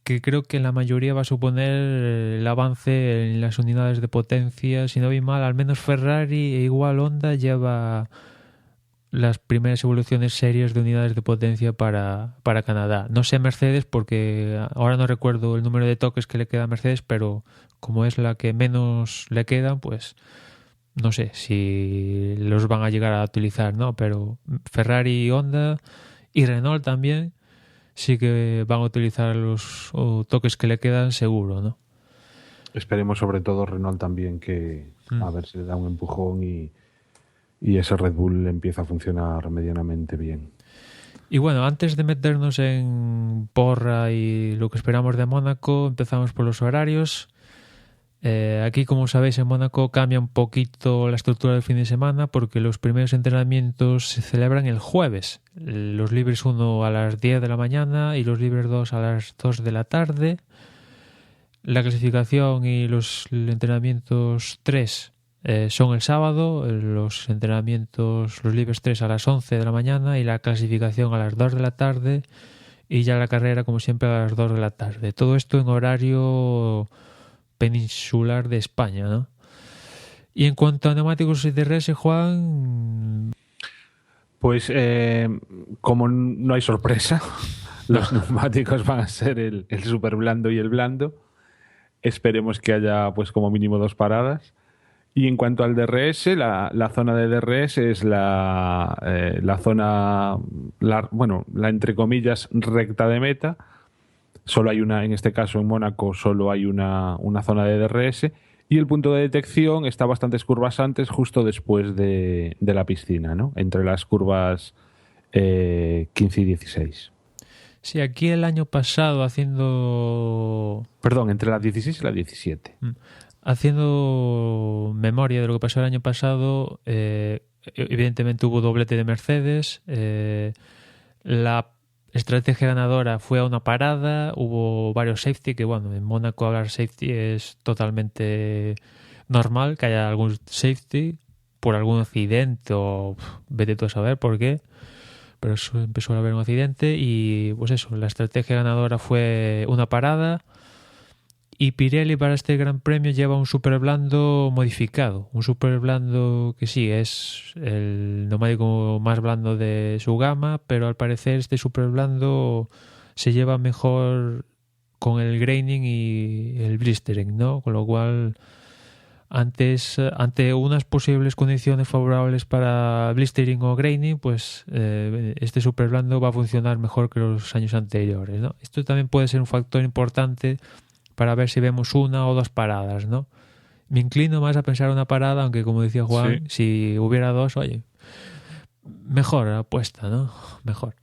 que creo que la mayoría va a suponer el avance en las unidades de potencia. Si no vi mal, al menos Ferrari e igual Honda lleva las primeras evoluciones serias de unidades de potencia para Canadá. No sé Mercedes, porque ahora no recuerdo el número de toques que le queda a Mercedes, pero como es la que menos le quedan, pues no sé si los van a llegar a utilizar, ¿no? Pero Ferrari, Honda y Renault también sí que van a utilizar los toques que le quedan seguro, ¿no? Esperemos sobre todo Renault también, que a ver si le da un empujón y ese Red Bull empieza a funcionar medianamente bien. Y bueno, antes de meternos en porra y lo que esperamos de Mónaco, empezamos por los horarios. Aquí, como sabéis, en Mónaco cambia un poquito la estructura del fin de semana, porque los primeros entrenamientos se celebran el jueves. Los libres 1 a las 10 de la mañana y los libres 2 a las 2 de la tarde. La clasificación y los entrenamientos 3 son el sábado, los entrenamientos, los libres 3 a las 11 de la mañana y la clasificación a las 2 de la tarde, y ya la carrera, como siempre, a las 2 de la tarde. Todo esto en horario peninsular de España, ¿no? Y en cuanto a neumáticos y DRS, Juan... Pues como no hay sorpresa, los neumáticos van a ser el súper blando y el blando. Esperemos que haya pues como mínimo 2 paradas. Y en cuanto al DRS, la zona de DRS es la zona, la entre comillas recta de meta. Solo hay una, en este caso en Mónaco, solo hay una zona de DRS. Y el punto de detección está bastantes curvas antes, justo después de la piscina, ¿no? Entre las curvas 15 y 16. Sí, aquí el año pasado haciendo... Perdón, entre la 16 y la 17. Haciendo memoria de lo que pasó el año pasado, evidentemente hubo doblete de Mercedes, la estrategia ganadora fue a una parada, hubo varios safety, que bueno, en Mónaco hablar safety es totalmente normal, que haya algún safety por algún accidente o vete tú a saber por qué, pero eso empezó a haber un accidente y pues eso, la estrategia ganadora fue una parada. Y Pirelli para este Gran Premio lleva un super blando modificado. Un super blando que sí, es el neumático más blando de su gama, pero al parecer este super blando se lleva mejor con el graining y el blistering, ¿no? Con lo cual, ante unas posibles condiciones favorables para blistering o graining, pues este super blando va a funcionar mejor que los años anteriores, ¿no? Esto también puede ser un factor importante para ver si vemos 1 o 2 paradas, ¿no? Me inclino más a pensar una parada, aunque como decía Juan, si hubiera 2, oye, mejor la apuesta, ¿no? Mejor.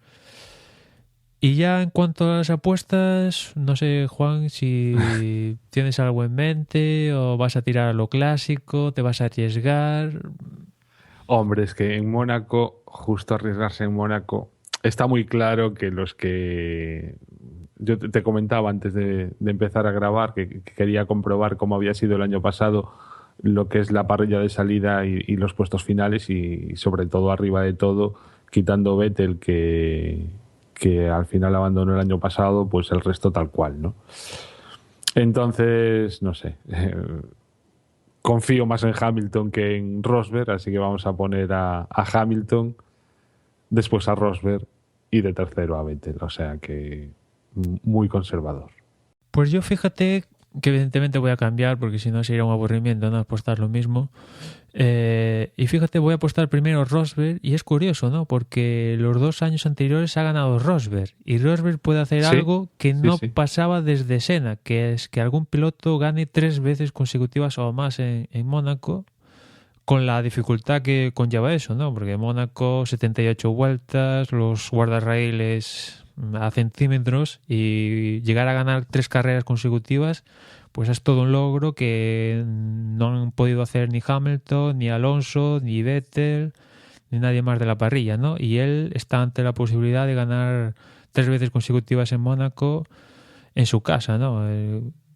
Y ya en cuanto a las apuestas, no sé, Juan, si tienes algo en mente o vas a tirar a lo clásico, te vas a arriesgar. Hombre, es que en Mónaco, justo arriesgarse en Mónaco, está muy claro que los que... Yo te comentaba antes de empezar a grabar que quería comprobar cómo había sido el año pasado lo que es la parrilla de salida y los puestos finales y sobre todo arriba de todo, quitando Vettel que al final abandonó el año pasado, pues el resto tal cual, ¿no? Entonces, no sé, confío más en Hamilton que en Rosberg, así que vamos a poner a Hamilton, después a Rosberg y de tercero a Vettel, o sea que muy conservador. Pues yo fíjate que evidentemente voy a cambiar porque si no sería un aburrimiento, ¿no? Apostar lo mismo. Y fíjate, voy a apostar primero Rosberg y es curioso, ¿no? Porque los 2 años anteriores ha ganado Rosberg y Rosberg puede hacer algo que no pasaba desde Senna, que es que algún piloto gane 3 veces consecutivas o más en Mónaco, con la dificultad que conlleva eso, ¿no? Porque en Mónaco 78 vueltas, los guardarraíles a centímetros y llegar a ganar 3 carreras consecutivas, pues es todo un logro que no han podido hacer ni Hamilton, ni Alonso, ni Vettel, ni nadie más de la parrilla, ¿no? Y él está ante la posibilidad de ganar 3 veces consecutivas en Mónaco en su casa, ¿no?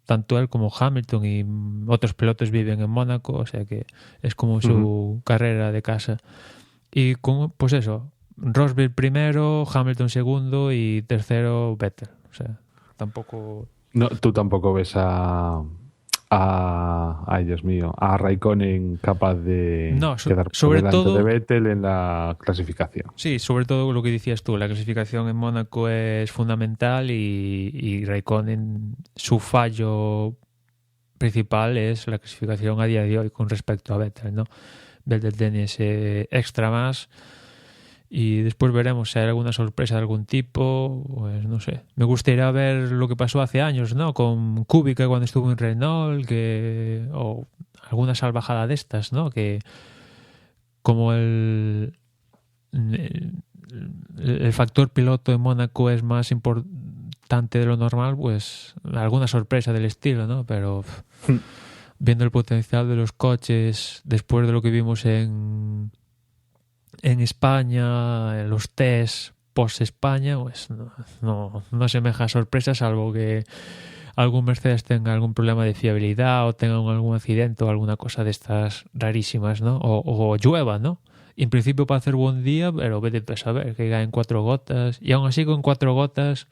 Tanto él como Hamilton y otros pilotos viven en Mónaco, o sea que es como su carrera de casa. Y como, pues eso, Rosberg primero, Hamilton segundo y tercero Vettel. O sea, tampoco... No, tú tampoco ves ay, Dios mío, a Raikkonen capaz de quedar por delante de Vettel en la clasificación. Sí, sobre todo lo que decías tú, la clasificación en Mónaco es fundamental y Raikkonen, su fallo principal es la clasificación a día de hoy con respecto a Vettel, ¿no? Vettel tiene ese extra más y después veremos si hay alguna sorpresa de algún tipo, pues no sé. Me gustaría ver lo que pasó hace años, ¿no? Con Kubica cuando estuvo en Renault, o alguna salvajada de estas, ¿no? Que como el factor piloto en Mónaco es más importante de lo normal, pues alguna sorpresa del estilo, ¿no? Pero viendo el potencial de los coches después de lo que vimos en España, en los test post España, pues no asemeja a sorpresa, salvo que algún Mercedes tenga algún problema de fiabilidad o tenga algún accidente o alguna cosa de estas rarísimas, ¿no? O llueva, ¿no? Y en principio para hacer buen día, pero vete a saber que caen 4 gotas. Y aún así con 4 gotas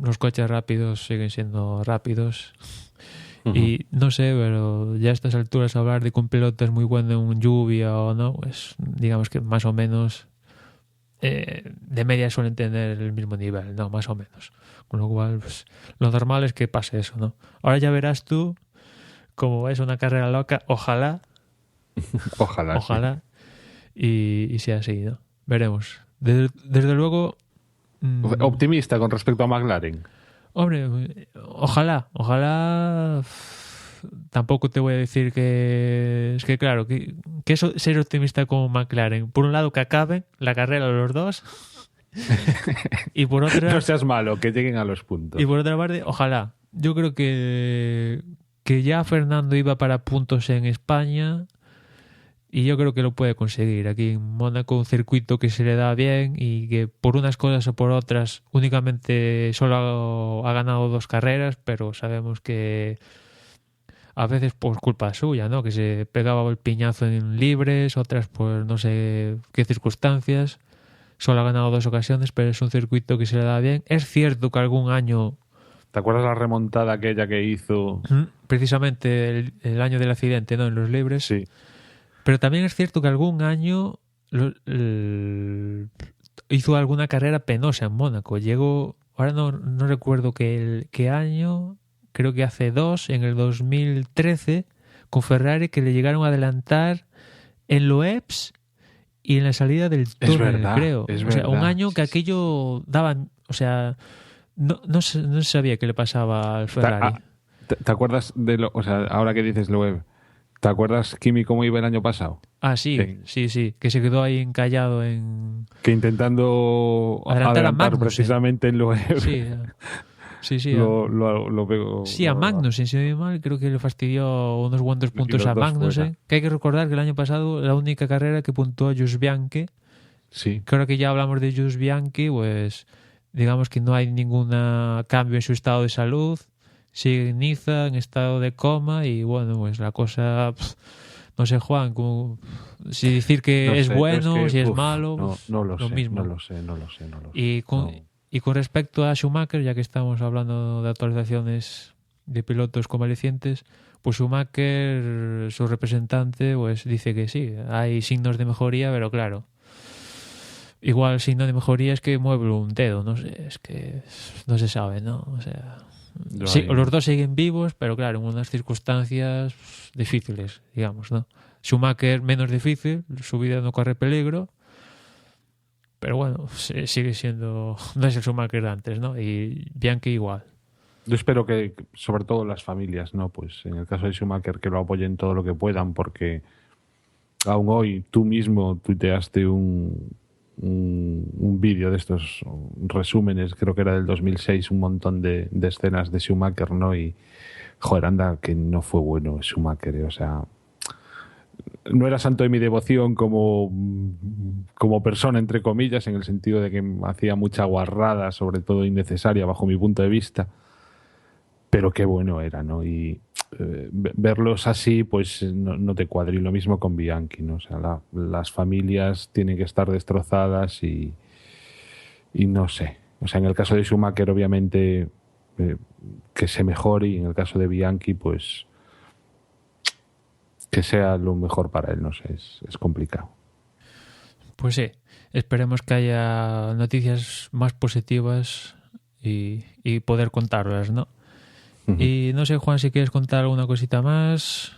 los coches rápidos siguen siendo rápidos. Y no sé, pero ya a estas alturas hablar de que un piloto es muy bueno en lluvia o no, pues digamos que más o menos de media suelen tener el mismo nivel, ¿no? Más o menos. Con lo cual, pues, lo normal es que pase eso, ¿no? Ahora ya verás tú cómo es una carrera loca, ojalá, Ojalá. y sea así, ¿no? Veremos. Desde luego... Optimista con respecto a McLaren. Hombre, ojalá. Tampoco te voy a decir que es que claro, que eso, ser optimista como McLaren. Por un lado que acaben la carrera los dos y por otra No seas malo, que lleguen a los puntos. y por otra parte, ojalá. Yo creo que ya Fernando iba para puntos en España y yo creo que lo puede conseguir. Aquí en Mónaco, un circuito que se le da bien y que por unas cosas o por otras únicamente solo ha ganado 2 carreras, pero sabemos que a veces por culpa suya, ¿no? Que se pegaba el piñazo en libres, otras por no sé qué circunstancias. Solo ha ganado 2 ocasiones, pero es un circuito que se le da bien. Es cierto que algún año... ¿Te acuerdas la remontada aquella que hizo? Precisamente el año del accidente, ¿no? En los libres. Sí. Pero también es cierto que algún año hizo alguna carrera penosa en Mónaco. Llegó, ahora no recuerdo qué año, creo que hace 2, en el 2013, con Ferrari, que le llegaron a adelantar en Loebs y en la salida del túnel, verdad, creo. es o sea, un verdad. año que aquello daba... O sea, no se sabía qué le pasaba al Ferrari. ¿Te acuerdas de lo, o sea, ahora que dices Loeb, ¿te acuerdas Kimi cómo iba el año pasado? Sí, sí, que se quedó ahí encallado en... Que intentando Adelantar a Magnussen. precisamente en Loeb. Sí. Lo pegó. Sí, a Magnussen, si no me mal, creo que le fastidió unos buenos puntos los a dos Magnussen. fuera. Que hay que recordar que el año pasado la única carrera que puntuó Jules Bianchi, Sí. que ahora que ya hablamos de Jules Bianchi, pues digamos que no hay ningún cambio en su estado de salud. Sigue en Niza, en estado de coma, y bueno, pues la cosa... no sé, Juan, si decir que No es sé, bueno, es que, si es malo, no lo sé, mismo. no lo sé. Y con respecto a Schumacher, ya que estamos hablando de actualizaciones de pilotos convalecientes, pues Schumacher, su representante, pues dice que sí, hay signos de mejoría, pero claro, igual el signo de mejoría es que mueve un dedo, no sé, es que no se sabe, ¿no? O sea, sí, los dos siguen vivos, pero claro, en unas circunstancias difíciles, digamos, ¿no? Schumacher menos difícil, su vida no corre peligro, pero bueno, sigue siendo... No es el Schumacher de antes, ¿no? Y Bianchi igual. Yo espero que, sobre todo las familias, ¿no? Pues en el caso de Schumacher, que lo apoyen todo lo que puedan, porque aún hoy tú mismo tuiteaste un vídeo de estos resúmenes, creo que era del 2006, un montón de escenas de Schumacher, ¿no? Y, joder, anda, que no fue bueno Schumacher, o sea... No era santo de mi devoción como persona, entre comillas, en el sentido de que hacía mucha guarrada, sobre todo innecesaria, bajo mi punto de vista. Pero qué bueno era, ¿no? Y verlos así, pues no te cuadra. Y lo mismo con Bianchi, ¿no? O sea, las familias tienen que estar destrozadas y no sé. O sea, en el caso de Schumacher, obviamente, que se mejore, y en el caso de Bianchi, pues que sea lo mejor para él, no sé, es complicado. Pues sí, esperemos que haya noticias más positivas y poder contarlas, ¿no? Uh-huh. Y no sé, Juan, si quieres contar alguna cosita más.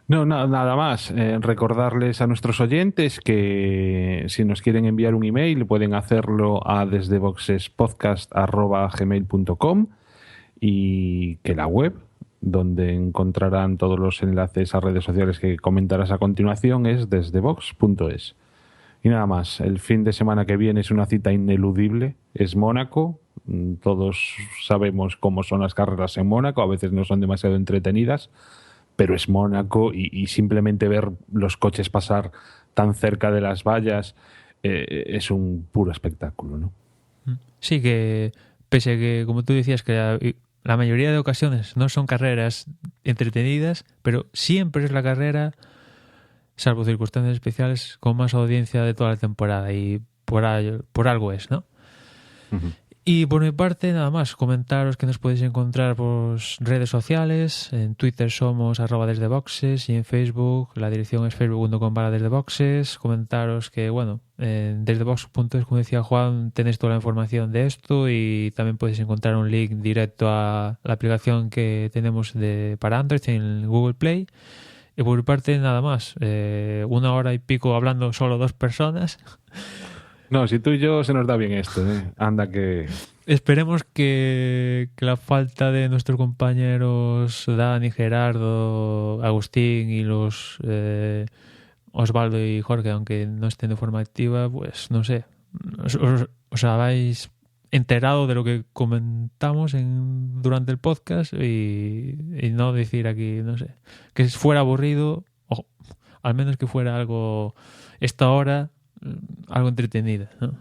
No, nada más. Recordarles a nuestros oyentes que si nos quieren enviar un email pueden hacerlo a desdeboxespodcast@gmail.com, y que la web, donde encontrarán todos los enlaces a redes sociales que comentarás a continuación, es desdebox.es. Y nada más, el fin de semana que viene es una cita ineludible, es Mónaco. Todos sabemos cómo son las carreras en Mónaco, a veces no son demasiado entretenidas, pero es Mónaco, y simplemente ver los coches pasar tan cerca de las vallas es un puro espectáculo, ¿no? Sí, que pese a que, como tú decías, que la mayoría de ocasiones no son carreras entretenidas, pero siempre es la carrera, salvo circunstancias especiales, con más audiencia de toda la temporada, y por algo es, ¿no? Uh-huh. Y por mi parte, nada más, comentaros que nos podéis encontrar por redes sociales. En Twitter somos @desdeboxes y en Facebook la dirección es facebook.com/desdeboxes. Comentaros que, bueno, en desdebox.es, como decía Juan, tenéis toda la información de esto y también podéis encontrar un link directo a la aplicación que tenemos para Android en Google Play. Y por mi parte, nada más. 1 hora y pico hablando solo 2 personas. No, si tú y yo se nos da bien esto, ¿eh? Anda que... Esperemos que la falta de nuestros compañeros Dani, Gerardo, Agustín y los Osvaldo y Jorge, aunque no estén de forma activa, pues no sé, os habéis enterado de lo que comentamos durante el podcast y no decir aquí, no sé, que fuera aburrido, o al menos que fuera algo esta hora, algo entretenida, ¿no?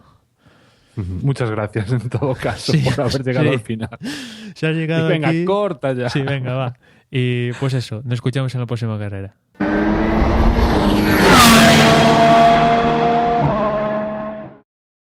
Muchas gracias en todo caso Sí, por haber llegado sí. al final. Se ha llegado Y venga, aquí. corta ya. Sí, venga, va. Y pues eso, nos escuchamos en la próxima carrera.